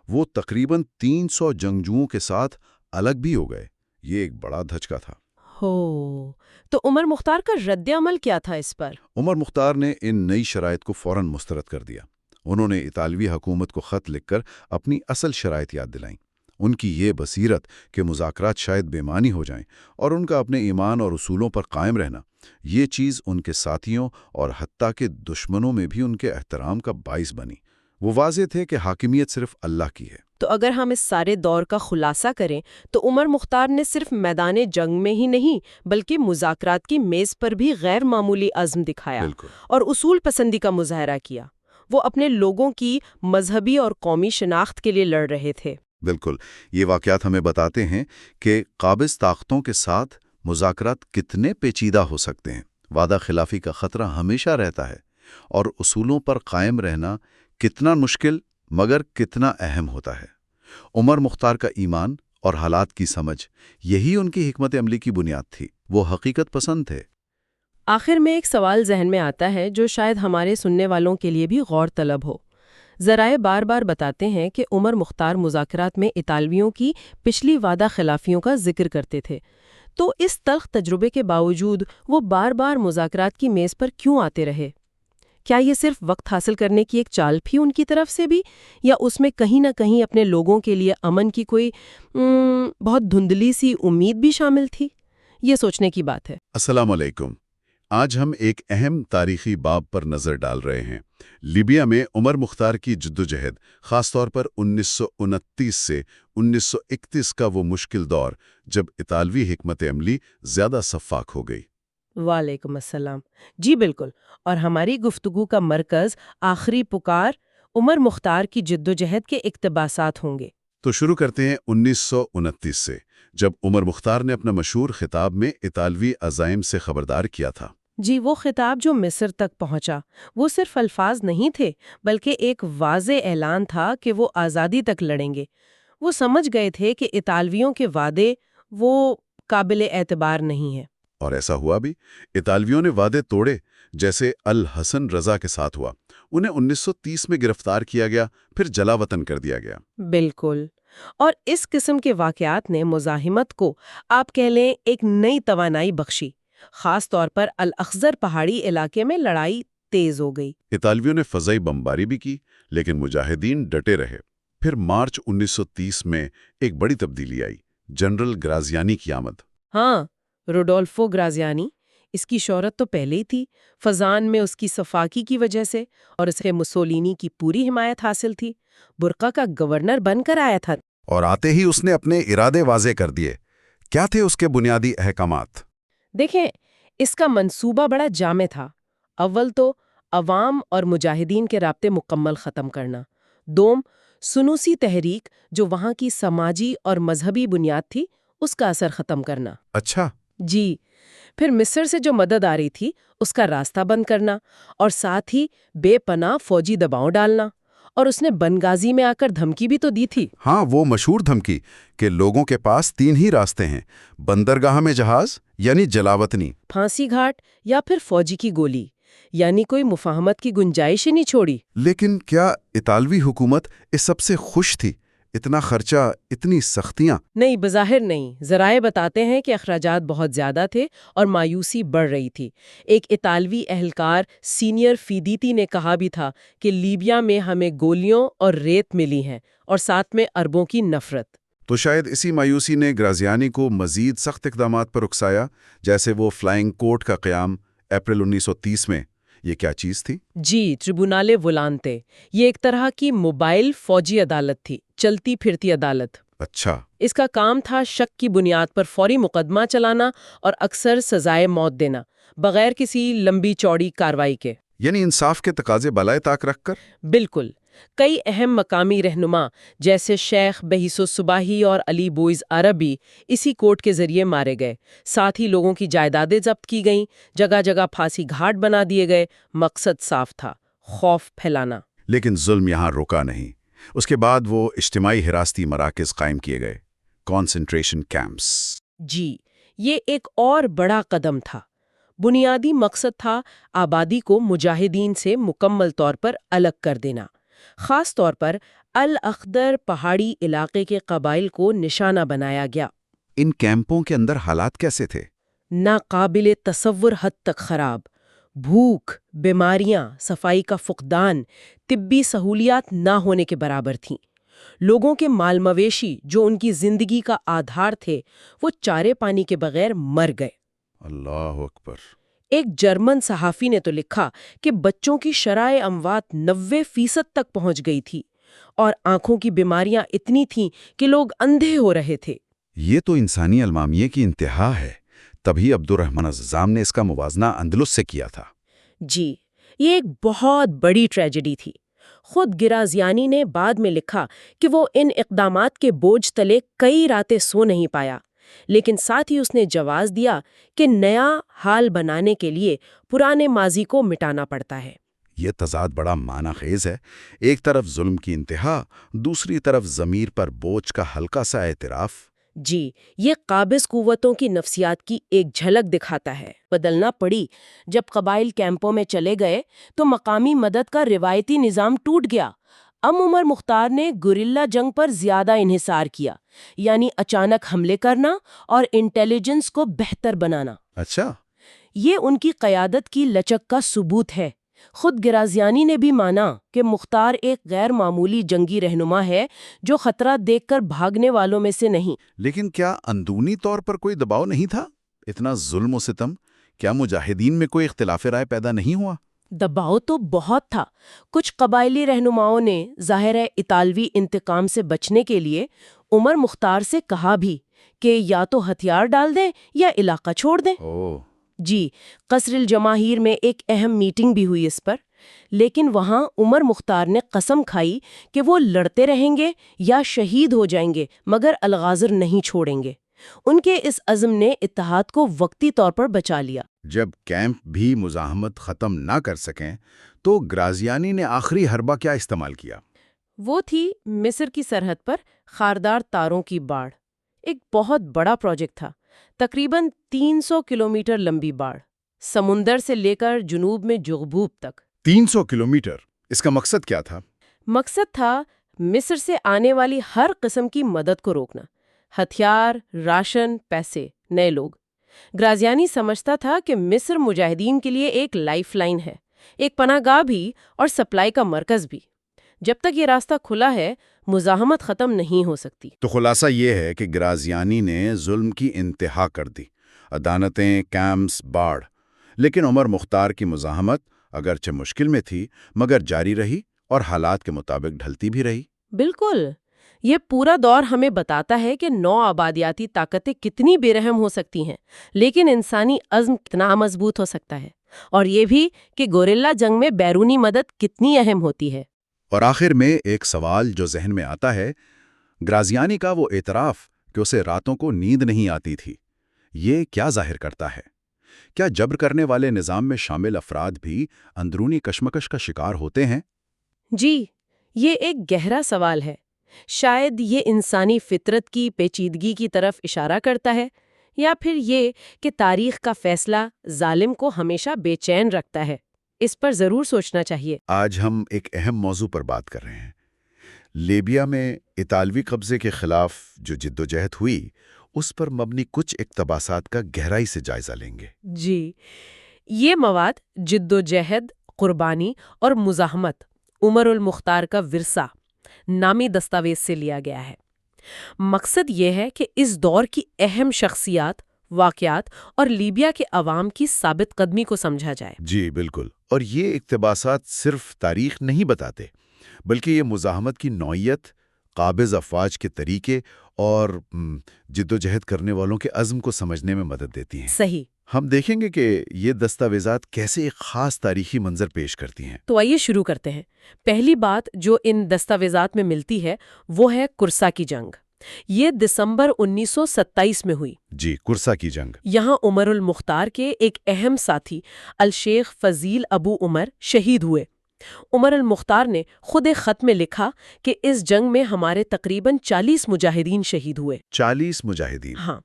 وہ تقریباً 300 جنگجوؤں کے ساتھ الگ بھی ہو گئے۔ یہ ایک بڑا دھچکا تھا۔ ہو، تو عمر مختار کا رد عمل کیا تھا اس پر؟ عمر مختار نے ان نئی شرائط کو فوراً مسترد کر دیا۔ انہوں نے اطالوی حکومت کو خط لکھ کر اپنی اصل شرائط یاد دلائیں۔ ان کی یہ بصیرت کہ مذاکرات شاید بے معنی ہو جائیں، اور ان کا اپنے ایمان اور اصولوں پر قائم رہنا، یہ چیز ان کے ساتھیوں اور حتیٰ کہ دشمنوں میں بھی ان کے احترام کا باعث بنی۔ وہ واضح تھے کہ حاکمیت صرف اللہ کی ہے۔ تو اگر ہم اس سارے دور کا خلاصہ کریں تو عمر مختار نے صرف میدان جنگ میں ہی نہیں بلکہ مذاکرات کی میز پر بھی غیر معمولی عزم دکھایا بالکل۔ اور اصول پسندی کا مظاہرہ کیا۔ وہ اپنے لوگوں کی مذہبی اور قومی شناخت کے لیے لڑ رہے تھے۔ بالکل، یہ واقعات ہمیں بتاتے ہیں کہ قابض طاقتوں کے ساتھ مذاکرات کتنے پیچیدہ ہو سکتے ہیں۔ وعدہ خلافی کا خطرہ ہمیشہ رہتا ہے، اور اصولوں پر قائم رہنا کتنا مشکل مگر کتنا اہم ہوتا ہے۔ عمر مختار کا ایمان اور حالات کی سمجھ، یہی ان کی حکمت عملی کی بنیاد تھی۔ وہ حقیقت پسند تھے۔ آخر میں ایک سوال ذہن میں آتا ہے جو شاید ہمارے سننے والوں کے لیے بھی غور طلب ہو۔ ذرائع بار بار بتاتے ہیں کہ عمر مختار مذاکرات میں اطالویوں کی پچھلی وعدہ خلافیوں کا ذکر کرتے تھے، تو اس تلخ تجربے کے باوجود وہ بار بار مذاکرات کی میز پر کیوں آتے رہے؟ کیا یہ صرف وقت حاصل کرنے کی ایک چال تھی ان کی طرف سے بھی، یا اس میں کہیں نہ کہیں اپنے لوگوں کے لیے امن کی کوئی بہت دھندلی سی امید بھی شامل تھی؟ یہ سوچنے کی بات ہے۔ السلام علیکم۔ آج ہم ایک اہم تاریخی باب پر نظر ڈال رہے ہیں۔ لیبیا میں عمر مختار کی جدوجہد، خاص طور پر 1929 سے 1931 کا وہ مشکل دور جب اطالوی حکمت عملی زیادہ شفاف ہو گئی۔ وعلیکم السلام۔ جی بالکل، اور ہماری گفتگو کا مرکز آخری پکار عمر مختار کی جدوجہد کے اقتباسات ہوں گے۔ تو شروع کرتے ہیں 1929 سے، جب عمر مختار نے اپنا مشہور خطاب میں اطالوی عزائم سے خبردار کیا تھا۔ جی، وہ خطاب جو مصر تک پہنچا، وہ صرف الفاظ نہیں تھے بلکہ ایک واضح اعلان تھا کہ وہ آزادی تک لڑیں گے۔ وہ سمجھ گئے تھے کہ اطالویوں کے وعدے وہ قابل اعتبار نہیں ہیں۔ اور ایسا ہوا بھی۔ اطالویوں نے وعدے توڑے، جیسے الحسن رضا کے ساتھ ہوا۔ انہیں 1930 میں گرفتار کیا گیا، پھر جلا وطن کر دیا گیا۔ بالکل، اور اس قسم کے واقعات نے مزاحمت کو آپ کہہ لیں ایک نئی توانائی بخشی۔ خاص طور پر الاخضر پہاڑی علاقے میں لڑائی تیز ہو گئی۔ اطالویوں نے فضائی بمباری بھی کی، لیکن مجاہدین ڈٹے رہے۔ پھر مارچ 1930 میں ایک بڑی تبدیلی آئی، جنرل گرازیانی کی آمد۔ ہاں، روڈولفو گرازیانی، اس کی شہرت تو پہلے ہی تھی، فضان میں اس کی صفاکی کی وجہ سے، اور اسے مسولینی کی پوری حمایت حاصل تھی۔ برقع کا گورنر بن کر آیا تھا، اور آتے ہی اس نے اپنے ارادے واضح کر دیے۔ کیا تھے اس کے بنیادی احکامات؟ دیکھیں، اس کا منصوبہ بڑا جامع تھا۔ اول تو عوام اور مجاہدین کے رابطے مکمل ختم کرنا۔ دوم، سنوسی تحریک جو وہاں کی سماجی اور مذہبی بنیاد تھی، اس کا اثر ختم کرنا۔ اچھا۔ جی، پھر مصر سے جو مدد آ رہی تھی اس کا راستہ بند کرنا، اور ساتھ ہی بے پناہ فوجی دباؤ ڈالنا۔ اور اس نے بنغازی میں آ کر دھمکی بھی تو دی تھی۔ ہاں، وہ مشہور دھمکی کہ لوگوں کے پاس 3 ہی راستے ہیں، بندرگاہ میں جہاز یعنی جلاوطنی، پھانسی گھاٹ، یا پھر فوجی کی گولی، یعنی کوئی مفاہمت کی گنجائش ہی نہیں چھوڑی۔ لیکن کیا اطالوی حکومت اس سب سے خوش تھی؟ اتنا خرچہ، اتنی سختیاں؟ نہیں، بظاہر نہیں۔ ذرائع بتاتے ہیں کہ اخراجات بہت زیادہ تھے اور مایوسی بڑھ رہی تھی۔ ایک اطالوی اہلکار سینئر فیدیتی نے کہا بھی تھا کہ لیبیا میں ہمیں گولیوں اور ریت ملی ہیں، اور ساتھ میں اربوں کی نفرت۔ تو شاید اسی مایوسی نے گرازیانی کو مزید سخت اقدامات پر اکسایا، جیسے وہ فلائنگ کورٹ کا قیام اپریل 1930 میں۔ یہ کیا چیز تھی؟ جی، ٹریبونالے وولانتے، یہ ایک طرح کی موبائل فوجی عدالت تھی، چلتی پھرتی عدالت۔ اچھا۔ اس کا کام تھا شک کی بنیاد پر فوری مقدمہ چلانا اور اکثر سزائے موت دینا، بغیر کسی لمبی چوڑی کارروائی کے۔ یعنی انصاف کے تقاضے بالائے طاق رکھ کر؟ بالکل، کئی اہم مقامی رہنما جیسے شیخ بہیس الصباحی اور علی بوئز عربی اسی کوڈ کے ذریعے مارے گئے۔ ساتھ ہی لوگوں کی جائیدادیں ضبط کی گئیں، جگہ جگہ پھانسی گھاٹ بنا دیے گئے۔ مقصد صاف تھا، خوف پھیلانا۔ لیکن ظلم یہاں رکا نہیں۔ اس کے بعد وہ اجتماعی حراستی مراکز قائم کیے گئے، کانسنٹریشن کیمپس۔ جی، یہ ایک اور بڑا قدم تھا۔ بنیادی مقصد تھا آبادی کو مجاہدین سے مکمل طور پر الگ کر دینا۔ خاص طور پر الاخدر پہاڑی علاقے کے قبائل کو نشانہ بنایا گیا۔ ان کیمپوں کے اندر حالات کیسے تھے؟ ناقابل تصور حد تک خراب۔ بھوک، بیماریاں، صفائی کا فقدان، طبی سہولیات نہ ہونے کے برابر تھیں۔ لوگوں کے مال مویشی جو ان کی زندگی کا آدھار تھے وہ چارے پانی کے بغیر مر گئے۔ اللہ اکبر۔ ایک جرمن صحافی نے تو لکھا کہ بچوں کی شرح اموات 90% تک پہنچ گئی تھی اور آنکھوں کی بیماریاں اتنی تھیں کہ لوگ اندھے ہو رہے تھے۔ یہ تو انسانی المامیے کی انتہا ہے۔ تبھی عبد الرحمن الزام نے اس کا موازنہ اندلس سے کیا تھا۔ جی، یہ ایک بہت بڑی ٹریجڈی تھی۔ خود گرازیانی نے بعد میں لکھا کہ وہ ان اقدامات کے بوجھ تلے کئی راتیں سو نہیں پایا، لیکن ساتھ ہی اس نے جواز دیا کہ نیا حال بنانے کے لیے پرانے ماضی کو مٹانا پڑتا ہے۔ یہ تضاد بڑا معنی خیز ہے۔ ایک طرف ظلم کی انتہا، دوسری طرف ضمیر پر بوجھ کا ہلکا سا اعتراف۔ جی، یہ قابض قوتوں کی نفسیات کی ایک جھلک دکھاتا ہے۔ بدلنا پڑی۔ جب قبائل کیمپوں میں چلے گئے تو مقامی مدد کا روایتی نظام ٹوٹ گیا۔ اب عمر مختار نے گوریلا جنگ پر زیادہ انحصار کیا، یعنی اچانک حملے کرنا اور انٹیلیجنس کو بہتر بنانا۔ اچھا، یہ ان کی قیادت کی لچک کا ثبوت ہے۔ خود گرازیانی نے بھی مانا کہ مختار ایک غیر معمولی جنگی رہنما ہے جو خطرہ دیکھ کر بھاگنے والوں میں سے نہیں۔ لیکن کیا اندرونی طور پر کوئی دباؤ نہیں تھا؟ اتنا ظلم و ستم، کیا مجاہدین میں کوئی اختلاف رائے پیدا نہیں ہوا؟ دباؤ تو بہت تھا۔ کچھ قبائلی رہنماؤں نے ظاہر اطالوی انتقام سے بچنے کے لیے عمر مختار سے کہا بھی کہ یا تو ہتھیار ڈال دیں یا علاقہ چھوڑ دیں۔ جی، قصر الجماہیر میں ایک اہم میٹنگ بھی ہوئی اس پر، لیکن وہاں عمر مختار نے قسم کھائی کہ وہ لڑتے رہیں گے یا شہید ہو جائیں گے مگر الغازر نہیں چھوڑیں گے۔ ان کے اس عزم نے اتحاد کو وقتی طور پر بچا لیا۔ جب کیمپ بھی مزاحمت ختم نہ کر سکیں تو گرازیانی نے آخری حربہ کیا استعمال کیا؟ وہ تھی مصر کی سرحد پر خاردار تاروں کی باڑ۔ ایک بہت بڑا پروجیکٹ تھا، تقریباً 300 کلومیٹر لمبی باڑ، سمندر سے لے کر جنوب میں جغبوب تک۔ 300 کلومیٹر! اس کا مقصد کیا تھا؟ مقصد تھا مصر سے آنے والی ہر قسم کی مدد کو روکنا، ہتھیار، راشن، پیسے، نئے لوگ۔ گرازیانی سمجھتا تھا کہ مصر مجاہدین کے لیے ایک لائف لائن ہے، ایک پناہ گاہ بھی اور سپلائی کا مرکز بھی۔ جب تک یہ راستہ کھلا ہے، مزاحمت ختم نہیں ہو سکتی۔ تو خلاصہ یہ ہے کہ گرازیانی نے ظلم کی انتہا کر دی، عدالتیں، کیمپس، باڑ، لیکن عمر مختار کی مزاحمت اگرچہ مشکل میں تھی مگر جاری رہی اور حالات کے مطابق ڈھلتی بھی رہی۔ بالکل، یہ پورا دور ہمیں بتاتا ہے کہ نو آبادیاتی طاقتیں کتنی بے رحم ہو سکتی ہیں، لیکن انسانی عزم کتنا مضبوط ہو سکتا ہے، اور یہ بھی کہ گوریلا جنگ میں بیرونی مدد کتنی اہم ہوتی ہے۔ اور آخر میں ایک سوال جو ذہن میں آتا ہے، گرازیانی کا وہ اعتراف کہ اسے راتوں کو نیند نہیں آتی تھی، یہ کیا ظاہر کرتا ہے؟ کیا جبر کرنے والے نظام میں شامل افراد بھی اندرونی کشمکش کا شکار ہوتے ہیں؟ جی، یہ ایک گہرا سوال ہے۔ شاید یہ انسانی فطرت کی پیچیدگی کی طرف اشارہ کرتا ہے، یا پھر یہ کہ تاریخ کا فیصلہ ظالم کو ہمیشہ بے چین رکھتا ہے۔ اس پر ضرور سوچنا چاہیے۔ آج ہم ایک اہم موضوع پر بات کر رہے ہیں۔ لیبیا میں اطالوی قبضے کے خلاف جو جدوجہد ہوئی، اس پر مبنی کچھ اقتباسات کا گہرائی سے جائزہ لیں گے۔ جی، یہ مواد جدوجہد، قربانی اور مزاحمت، عمر المختار کا ورثہ نامی دستاویز سے لیا گیا ہے۔ مقصد یہ ہے کہ اس دور کی اہم شخصیات، واقعات اور لیبیا کے عوام کی ثابت قدمی کو سمجھا جائے۔ جی بالکل، اور یہ اقتباسات صرف تاریخ نہیں بتاتے، بلکہ یہ مزاحمت کی نوعیت، قابض افواج کے طریقے اور جدوجہد کرنے والوں کے عزم کو سمجھنے میں مدد دیتی ہیں۔ صحیح، ہم دیکھیں گے کہ یہ دستاویزات کیسے ایک خاص تاریخی منظر پیش کرتی ہیں۔ تو آئیے شروع کرتے ہیں۔ پہلی بات جو ان دستاویزات میں ملتی ہے وہ ہے کرسا کی جنگ۔ یہ دسمبر 1927 میں ہوئی۔ جی، کرسا کی جنگ۔ یہاں عمر المختار کے ایک اہم ساتھی الشیخ فضیل ابو عمر شہید ہوئے۔ عمر المختار نے خود ایک خط میں لکھا کہ اس جنگ میں ہمارے تقریباً 40 مجاہدین شہید ہوئے۔ 40 مجاہدین؟ ہاں،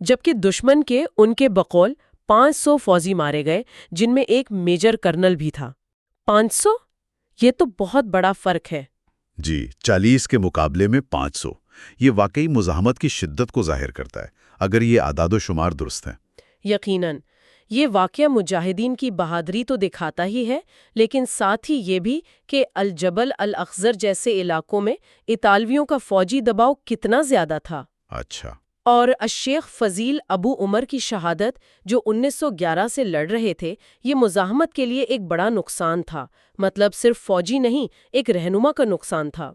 جبکہ دشمن کے ان کے بقول 500 فوجی مارے گئے، جن میں ایک میجر کرنل بھی تھا۔ 500؟ یہ تو بہت بڑا فرق ہے۔ جی، 40 کے مقابلے میں 500۔ یہ واقعی مزاحمت کی شدت کو ظاہر کرتا ہے، اگر یہ اعداد و شمار درست ہیں۔ یقیناً یہ واقعہ مجاہدین کی بہادری تو دکھاتا ہی ہے، لیکن ساتھ ہی یہ بھی کہ الجبل الاخضر جیسے علاقوں میں اطالویوں کا فوجی دباؤ کتنا زیادہ تھا۔ اچھا۔ اور الشیخ فضیل ابو عمر کی شہادت، جو 1911 سے لڑ رہے تھے، یہ مزاحمت کے لیے ایک بڑا نقصان تھا۔ مطلب صرف فوجی نہیں، ایک رہنما کا نقصان تھا۔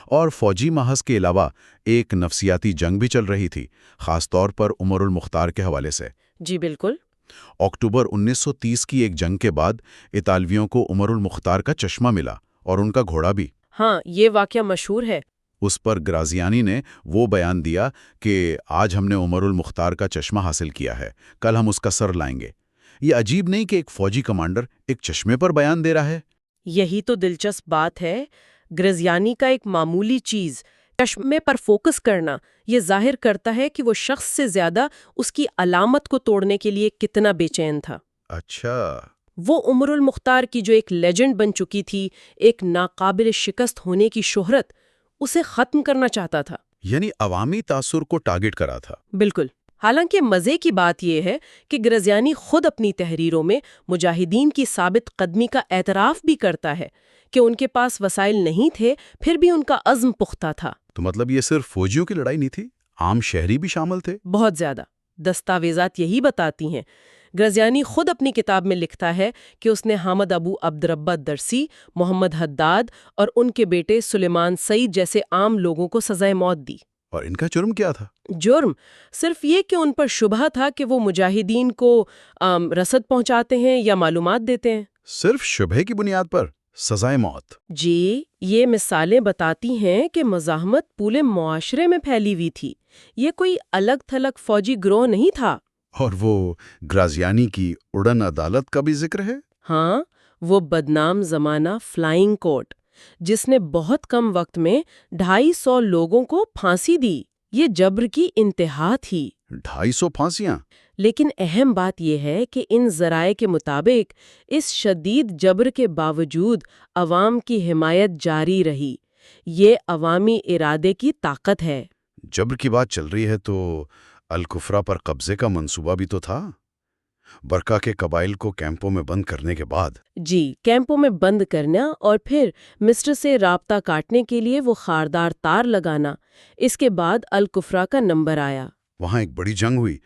اور فوجی محاذ کے علاوہ ایک نفسیاتی جنگ بھی چل رہی تھی، خاص طور پر عمر المختار کے حوالے سے۔ جی بالکل۔ اکتوبر 1930 کی ایک جنگ کے بعد اطالویوں کو عمر المختار کا چشمہ ملا، اور ان کا گھوڑا بھی۔ ہاں، یہ واقعہ مشہور ہے۔ اس پر گرازیانی نے وہ بیان دیا کہ آج ہم نے عمر المختار کا چشمہ حاصل کیا ہے، کل ہم اس کا سر لائیں گے۔ یہ عجیب نہیں کہ ایک فوجی کمانڈر ایک چشمے پر بیان دے رہا ہے؟ یہی تو دلچسپ بات ہے۔ گرازیانی کا ایک معمولی چیز، چشمے پر فوکس کرنا، یہ ظاہر کرتا ہے کہ وہ شخص سے زیادہ اس کی علامت کو توڑنے کے لیے کتنا بے چین تھا۔ اچھا۔ وہ عمر المختار کی جو ایک لیجنڈ بن چکی تھی، ایک ناقابل شکست ہونے کی شہرت، اسے ختم کرنا چاہتا تھا۔ یعنی عوامی تاثر کو ٹارگٹ کرا تھا۔ بالکل۔ حالانکہ مزے کی بات یہ ہے کہ گرازیانی خود اپنی تحریروں میں مجاہدین کی ثابت قدمی کا اعتراف بھی کرتا ہے کہ ان کے پاس وسائل نہیں تھے، پھر بھی ان کا عزم پختہ تھا۔ تو مطلب یہ صرف فوجیوں کی لڑائی نہیں تھی، عام شہری بھی شامل تھے؟ بہت زیادہ۔ دستاویزات یہی بتاتی ہیں۔ گرازیانی خود اپنی کتاب میں لکھتا ہے کہ اس نے حامد ابو عبدالرب درسی، محمد حداد اور ان کے بیٹے سلیمان سعید جیسے عام لوگوں کو سزائے موت دی۔ اور ان کا جرم کیا تھا؟ جرم صرف یہ کہ ان پر شبہ تھا کہ وہ مجاہدین کو رسد پہنچاتے ہیں یا معلومات دیتے ہیں۔ صرف شبہ کی بنیاد پر سزائے موت؟ جی، یہ مثالیں بتاتی ہیں کہ مزاحمت پورے معاشرے میں پھیلی ہوئی تھی۔ یہ کوئی الگ تھلگ فوجی گروہ نہیں تھا۔ اور وہ گرازیانی کی اڑن عدالت کا بھی ذکر ہے؟ ہاں، وہ بدنام زمانہ فلائنگ کورٹ، جس نے بہت کم وقت میں 250 لوگوں کو پھانسی دی۔ یہ جبر کی انتہا تھی۔ 250 پھانسیاں؟ لیکن اہم بات یہ ہے کہ ان ذرائع کے مطابق اس شدید جبر کے باوجود عوام کی حمایت جاری رہی۔ یہ عوامی ارادے کی طاقت ہے۔ جبر کی بات چل رہی ہے تو الکفرا پر قبضے کا منصوبہ بھی تو تھا، برقہ کے قبائل کو کیمپوں میں بند کرنے کے بعد۔ جی، کیمپوں میں بند کرنا اور پھر مصر سے رابطہ کاٹنے کے لیے وہ خاردار تار لگانا۔ اس کے بعد الکفرا کا نمبر آیا۔ وہاں ایک بڑی جنگ ہوئی،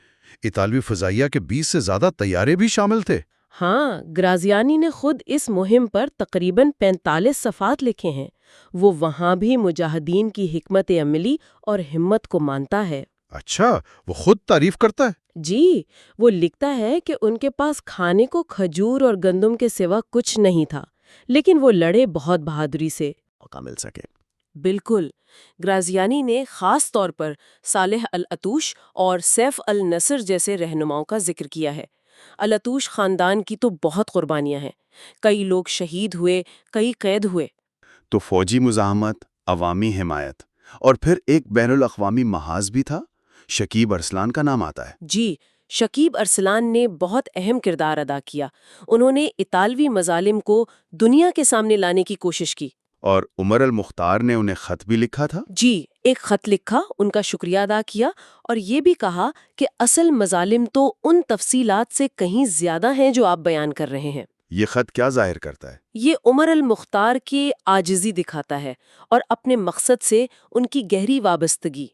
اطالوی فضائیہ کے 20 سے زیادہ طیارے بھی شامل تھے۔ ہاں، گرازیانی نے خود اس مہم پر تقریباً 45 صفحات لکھے ہیں۔ وہ وہاں بھی مجاہدین کی حکمت عملی اور ہمت کو مانتا ہے۔ اچھا، وہ خود تعریف کرتا ہے؟ جی، وہ لکھتا ہے کہ ان کے پاس کھانے کو کھجور اور گندم کے سوا کچھ نہیں تھا، لیکن وہ لڑے بہت بہادری سے۔ موقع مل سکے۔ بالکل۔ گرازیانی نے خاص طور پر صالح العطوش اور سیف النصر جیسے رہنماؤں کا ذکر کیا ہے۔ العطوش خاندان کی تو بہت قربانیاں ہیں، کئی لوگ شہید ہوئے، کئی قید ہوئے۔ تو فوجی مزاحمت، عوامی حمایت، اور پھر ایک بین الاقوامی محاذ بھی تھا، شکیب ارسلان کا نام آتا ہے۔ جی، شکیب ارسلان نے بہت اہم کردار ادا کیا۔ انہوں نے اطالوی مظالم کو دنیا کے سامنے لانے کی کوشش کی۔ اور عمر المختار نے انہیں خط بھی لکھا تھا؟ جی، ایک خط لکھا، ان کا شکریہ ادا کیا، اور یہ بھی کہا کہ اصل مظالم تو ان تفصیلات سے کہیں زیادہ ہیں جو آپ بیان کر رہے ہیں۔ یہ خط کیا ظاہر کرتا ہے؟ یہ عمر المختار کی عاجزی دکھاتا ہے اور اپنے مقصد سے ان کی گہری وابستگی۔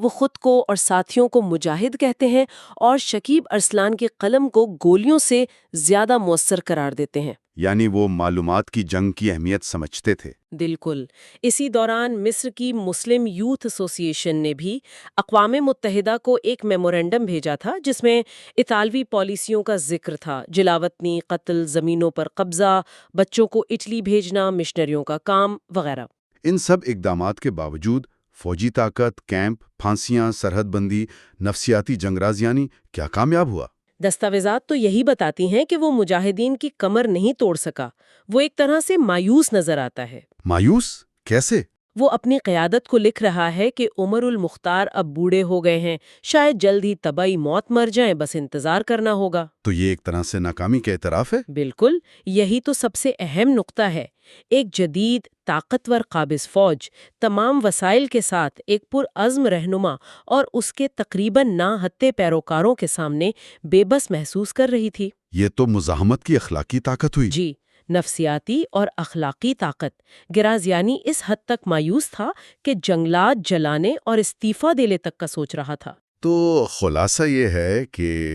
وہ خود کو اور ساتھیوں کو مجاہد کہتے ہیں اور شکیب ارسلان کے قلم کو گولیوں سے زیادہ مؤثر قرار دیتے ہیں۔ یعنی وہ معلومات کی جنگ کی اہمیت سمجھتے تھے۔ بالکل۔ اسی دوران مصر کی مسلم یوتھ ایسوسی ایشن نے بھی اقوام متحدہ کو ایک میمورنڈم بھیجا تھا جس میں اطالوی پالیسیوں کا ذکر تھا: جلاوطنی، قتل، زمینوں پر قبضہ، بچوں کو اٹلی بھیجنا، مشنریوں کا کام وغیرہ۔ ان سب اقدامات کے باوجود فوجی طاقت، کیمپ، پھانسیاں، سرحد بندی، نفسیاتی جنگرازیانی کیا کامیاب ہوا؟ دستاویزات تو یہی بتاتی ہیں کہ وہ مجاہدین کی کمر نہیں توڑ سکا۔ وہ ایک طرح سے مایوس نظر آتا ہے۔ مایوس کیسے؟ وہ اپنی قیادت کو لکھ رہا ہے کہ عمر المختار اب بوڑھے ہو گئے ہیں، شاید جلد ہی طبعی موت مر جائیں، بس انتظار کرنا ہوگا۔ تو یہ ایک طرح سے ناکامی کا اعتراف ہے؟ بالکل، یہی تو سب سے اہم نقطہ ہے۔ ایک جدید، طاقتور قابض فوج تمام وسائل کے ساتھ ایک پرعزم رہنما اور اس کے تقریباً ناحتے پیروکاروں کے سامنے بے بس محسوس کر رہی تھی۔ یہ تو مزاحمت کی اخلاقی طاقت ہوئی۔ جی، نفسیاتی اور اخلاقی طاقت۔ گرازیانی اس حد تک مایوس تھا کہ جنگلات جلانے اور استعفیٰ دینے تک کا سوچ رہا تھا۔ تو خلاصہ یہ ہے کہ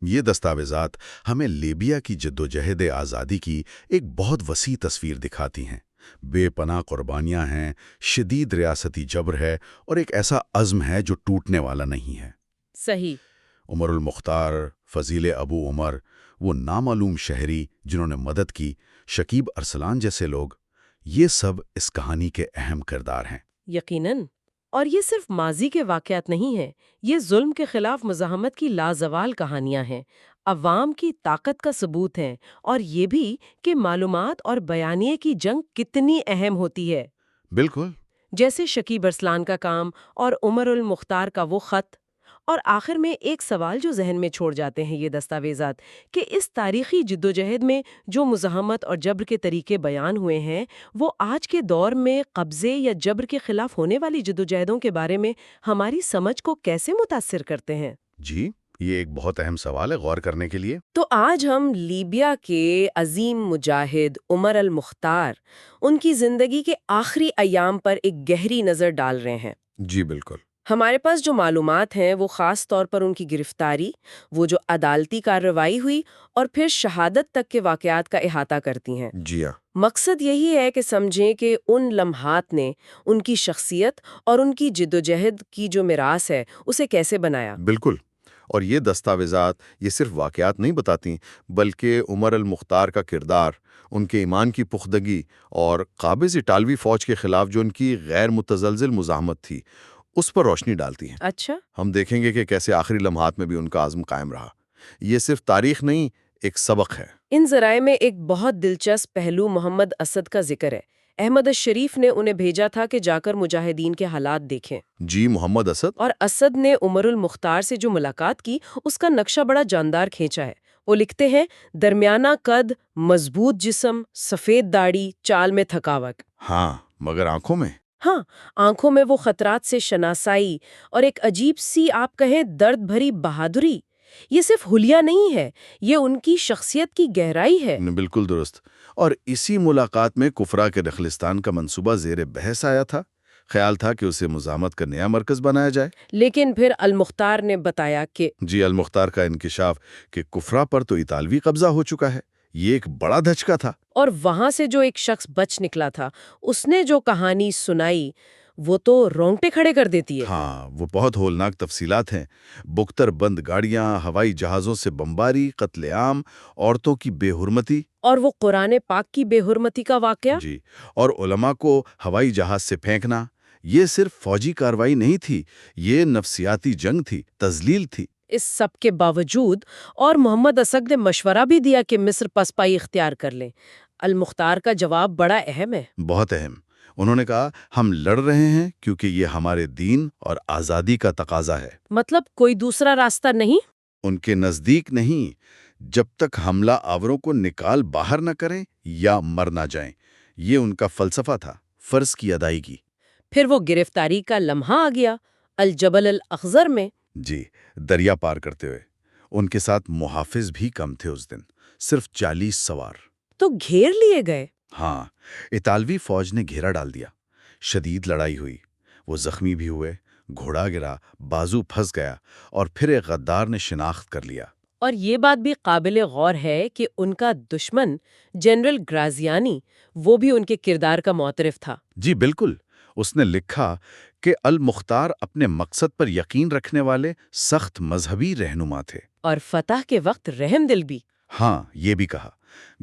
یہ دستاویزات ہمیں لیبیا کی جدوجہد آزادی کی ایک بہت وسیع تصویر دکھاتی ہیں۔ بے پناہ قربانیاں ہیں، شدید ریاستی جبر ہے اور ایک ایسا عزم ہے جو ٹوٹنے والا نہیں ہے۔ صحیح۔ عمر المختار، فضیل ابو عمر، وہ نامعلوم شہری جنہوں نے مدد کی، شکیب ارسلان جیسے لوگ، یہ سب اس کہانی کے اہم کردار ہیں۔ یقیناً۔ اور یہ صرف ماضی کے واقعات نہیں ہیں، یہ ظلم کے خلاف مزاحمت کی لازوال کہانیاں ہیں، عوام کی طاقت کا ثبوت ہیں، اور یہ بھی کہ معلومات اور بیانیے کی جنگ کتنی اہم ہوتی ہے۔ بالکل۔ جیسے شکیب ارسلان کا کام اور عمر المختار کا وہ خط۔ اور آخر میں ایک سوال جو ذہن میں چھوڑ جاتے ہیں یہ دستاویزات، کہ اس تاریخی جدوجہد میں جو مزاحمت اور جبر کے طریقے بیان ہوئے ہیں، وہ آج کے دور میں قبضے یا جبر کے خلاف ہونے والی جدوجہدوں کے بارے میں ہماری سمجھ کو کیسے متاثر کرتے ہیں؟ جی، یہ ایک بہت اہم سوال ہے غور کرنے کے لیے۔ تو آج ہم لیبیا کے عظیم مجاہد عمر المختار، ان کی زندگی کے آخری ایام پر ایک گہری نظر ڈال رہے ہیں۔ جی بالکل۔ ہمارے پاس جو معلومات ہیں وہ خاص طور پر ان کی گرفتاری، وہ جو عدالتی کارروائی ہوئی اور پھر شہادت تک کے واقعات کا احاطہ کرتی ہیں۔ جی ہاں۔ مقصد یہی ہے کہ سمجھیں کہ ان لمحات نے ان کی شخصیت اور ان کی جدوجہد کی جو میراث ہے اسے کیسے بنایا۔ بالکل۔ اور یہ دستاویزات یہ صرف واقعات نہیں بتاتی، بلکہ عمر المختار کا کردار، ان کے ایمان کی پختگی اور قابض اطالوی فوج کے خلاف جو ان کی غیر متزلزل مزاحمت تھی، اس پر روشنی ڈالتی ہیں۔ اچھا۔ ہم دیکھیں گے کہ کیسے آخری لمحات میں بھی ان کا عزم قائم رہا۔ یہ صرف تاریخ نہیں، ایک سبق ہے۔ ان ذرائع میں ایک بہت دلچسپ پہلو محمد اسد کا ذکر ہے۔ احمد الشریف نے انہیں بھیجا تھا کہ جا کر مجاہدین کے حالات دیکھیں۔ جی، محمد اسد۔ اور اسد نے عمر المختار سے جو ملاقات کی اس کا نقشہ بڑا جاندار کھینچا ہے۔ وہ لکھتے ہیں، درمیانہ قد، مضبوط جسم، سفید داڑھی، چال میں تھکاوٹ۔ ہاں، مگر آنکھوں میں؟ ہاں، آنکھوں میں وہ خطرات سے شناسائی اور ایک عجیب سی آپ کہیں درد بھری بہادری۔ یہ صرف حلیہ نہیں ہے، یہ ان کی شخصیت کی گہرائی ہے۔ بالکل درست۔ اور اسی ملاقات میں کفرا کے دخلستان کا منصوبہ زیر بحث آیا تھا۔ خیال تھا کہ اسے مزاحمت کا نیا مرکز بنایا جائے۔ لیکن پھر المختار نے بتایا کہ جی، المختار کا انکشاف کہ کفرا پر تو اطالوی قبضہ ہو چکا ہے، یہ ایک بڑا دھچکا تھا۔ اور وہاں سے جو ایک شخص بچ نکلا تھا، اس نے جو کہانی سنائی وہ تو رونگٹے کھڑے کر دیتی ہے۔ ہاں، وہ بہت ہولناک تفصیلات ہیں۔ بختر بند گاڑیاں، ہوائی جہازوں سے بمباری، قتل عام، عورتوں کی بے حرمتی، اور وہ قرآن پاک کی بے حرمتی کا واقعہ۔ جی، اور علماء کو ہوائی جہاز سے پھینکنا، یہ صرف فوجی کارروائی نہیں تھی، یہ نفسیاتی جنگ تھی، تذلیل تھی۔ اس سب کے باوجود اور محمد اسد نے مشورہ بھی دیا کہ مصر پسپائی اختیار کر لیں۔ المختار کا جواب بڑا اہم ہے۔ بہت اہم۔ انہوں نے کہا، ہم لڑ رہے ہیں کیونکہ یہ ہمارے دین اور آزادی کا تقاضا ہے۔ مطلب کوئی دوسرا راستہ نہیں؟ ان کے نزدیک نہیں، جب تک حملہ آوروں کو نکال باہر نہ کریں یا مر نہ جائیں۔ یہ ان کا فلسفہ تھا، فرض کی ادائیگی۔ پھر وہ گرفتاری کا لمحہ آ گیا، الجبل الاخضر میں۔ جی، دریا پار کرتے ہوئے۔ ان کے ساتھ محافظ بھی کم تھے اس دن، صرف 40 سوار۔ تو گھیر لیے گئے۔ ہاں، اطالوی فوج نے گھیرا ڈال دیا، شدید لڑائی ہوئی، وہ زخمی بھی ہوئے، گھوڑا گرا، بازو پھنس گیا اور پھر ایک غدار نے شناخت کر لیا۔ اور یہ بات بھی قابل غور ہے کہ ان کا دشمن جنرل گرازیانی وہ بھی ان کے کردار کا معترف تھا۔ جی بالکل، اس نے لکھا کہ المختار اپنے مقصد پر یقین رکھنے والے سخت مذہبی رہنما تھے۔ اور فتح کے وقت رحم دل بھی۔ ہاں، یہ بھی کہا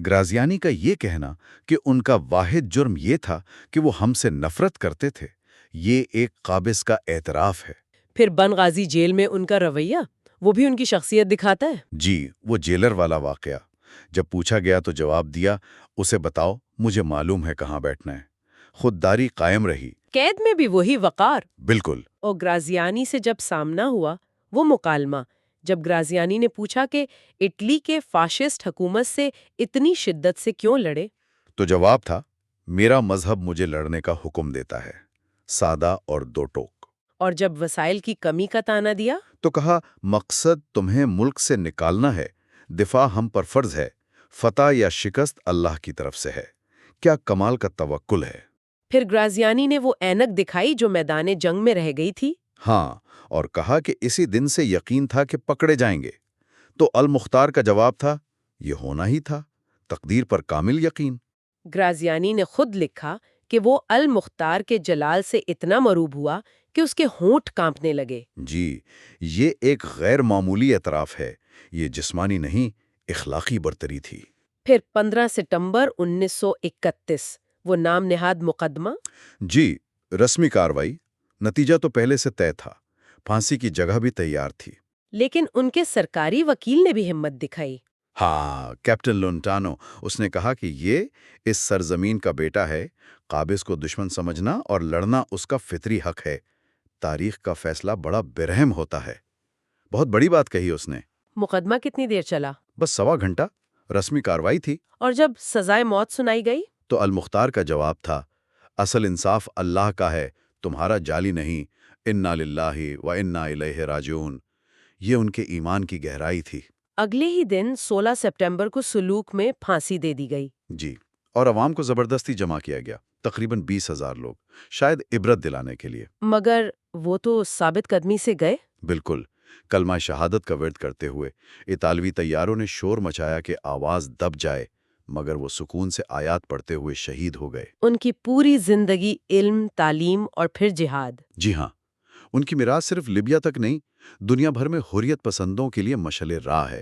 گرازیانی کا یہ کہنا کہ ان کا واحد جرم یہ تھا کہ وہ ہم سے نفرت کرتے تھے، یہ ایک قابض کا اعتراف ہے۔ پھر بنغازی جیل میں ان کا رویہ وہ بھی ان کی شخصیت دکھاتا ہے۔ جی، وہ جیلر والا واقعہ، جب پوچھا گیا تو جواب دیا، اسے بتاؤ، مجھے معلوم ہے کہاں بیٹھنا ہے۔ خودداری قائم رہی۔ قید میں بھی وہی وقار۔ بالکل۔ اور گرازیانی سے جب سامنا ہوا وہ مکالمہ، جب گرازیانی نے پوچھا کہ اٹلی کے فاشسٹ حکومت سے اتنی شدت سے کیوں لڑے، تو جواب تھا، میرا مذہب مجھے لڑنے کا حکم دیتا ہے، سادہ اور دو ٹوک۔ اور جب وسائل کی کمی کا تانا دیا تو کہا، مقصد تمہیں ملک سے نکالنا ہے، دفاع ہم پر فرض ہے، فتح یا شکست اللہ کی طرف سے ہے۔ کیا کمال کا توکل ہے۔ پھر گرازیانی نے وہ اینک دکھائی جو میدان جنگ میں رہ گئی تھی۔ ہاں، اور کہا کہ اسی دن سے یقین تھا کہ پکڑے جائیں گے۔ تو المختار کا جواب تھا، یہ ہونا ہی تھا، تقدیر پر کامل یقین۔ گرازیانی نے خود لکھا کہ وہ المختار کے جلال سے اتنا مروب ہوا کہ اس کے ہونٹ کانپنے لگے۔ جی، یہ ایک غیر معمولی اعتراف ہے، یہ جسمانی نہیں، اخلاقی برتری تھی۔ پھر 15 ستمبر 1931 وہ نام نہاد مقدمہ۔ جی، رسمی کاروائی، نتیجہ تو پہلے سے طے تھا، پھانسی کی جگہ بھی تیار تھی۔ لیکن ان کے سرکاری وکیل نے بھی ہمت دکھائی۔ ہاں، کیپٹن لونٹانو، اس نے کہا کہ یہ اس سرزمین کا بیٹا ہے، قابض کو دشمن سمجھنا اور لڑنا اس کا فطری حق ہے، تاریخ کا فیصلہ بڑا برہم ہوتا ہے۔ بہت بڑی بات کہی اس نے۔ مقدمہ کتنی دیر چلا؟ بس سوا گھنٹہ، رسمی کاروائی تھی۔ اور جب سزائے موت سنائی گئی تو المختار کا جواب تھا، اصل انصاف اللہ کا ہے، تمہارا جعلی نہیں، انا للہ و انا الیہ راجعون۔ یہ ان کے ایمان کی گہرائی تھی۔ اگلے ہی دن 16 سپٹمبر کو سلوک میں پھانسی دے دی گئی۔ جی، اور عوام کو زبردستی جمع کیا گیا، تقریباً 20,000 لوگ، شاید عبرت دلانے کے لیے۔ مگر وہ تو ثابت قدمی سے گئے۔ بالکل، کلمہ شہادت کا ورد کرتے ہوئے اطالوی طیاروں نے شور مچایا کہ آواز دب جائے، مگر وہ سکون سے آیات پڑھتے ہوئے شہید ہو گئے۔ ان کی پوری زندگی علم، تعلیم اور پھر جہاد۔ جی ہاں، ان کی میراث صرف لیبیا تک نہیں، دنیا بھر میں حریت پسندوں کے لیے مشعل راہ ہے۔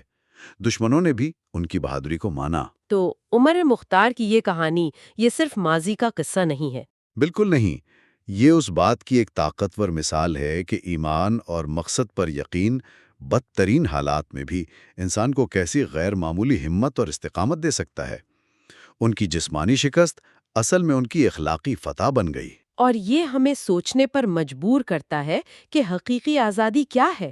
دشمنوں نے بھی ان کی بہادری کو مانا۔ تو عمر مختار کی یہ کہانی یہ صرف ماضی کا قصہ نہیں ہے۔ بالکل نہیں، یہ اس بات کی ایک طاقتور مثال ہے کہ ایمان اور مقصد پر یقین بدترین حالات میں بھی انسان کو کیسی غیر معمولی ہمت اور استقامت دے سکتا ہے۔ ان کی جسمانی شکست اصل میں ان کی اخلاقی فتح بن گئی۔ اور یہ ہمیں سوچنے پر مجبور کرتا ہے کہ حقیقی آزادی کیا ہے؟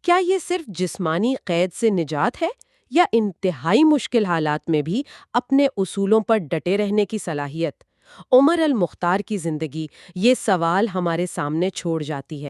کیا یہ صرف جسمانی قید سے نجات ہے یا انتہائی مشکل حالات میں بھی اپنے اصولوں پر ڈٹے رہنے کی صلاحیت؟ عمر المختار کی زندگی یہ سوال ہمارے سامنے چھوڑ جاتی ہے۔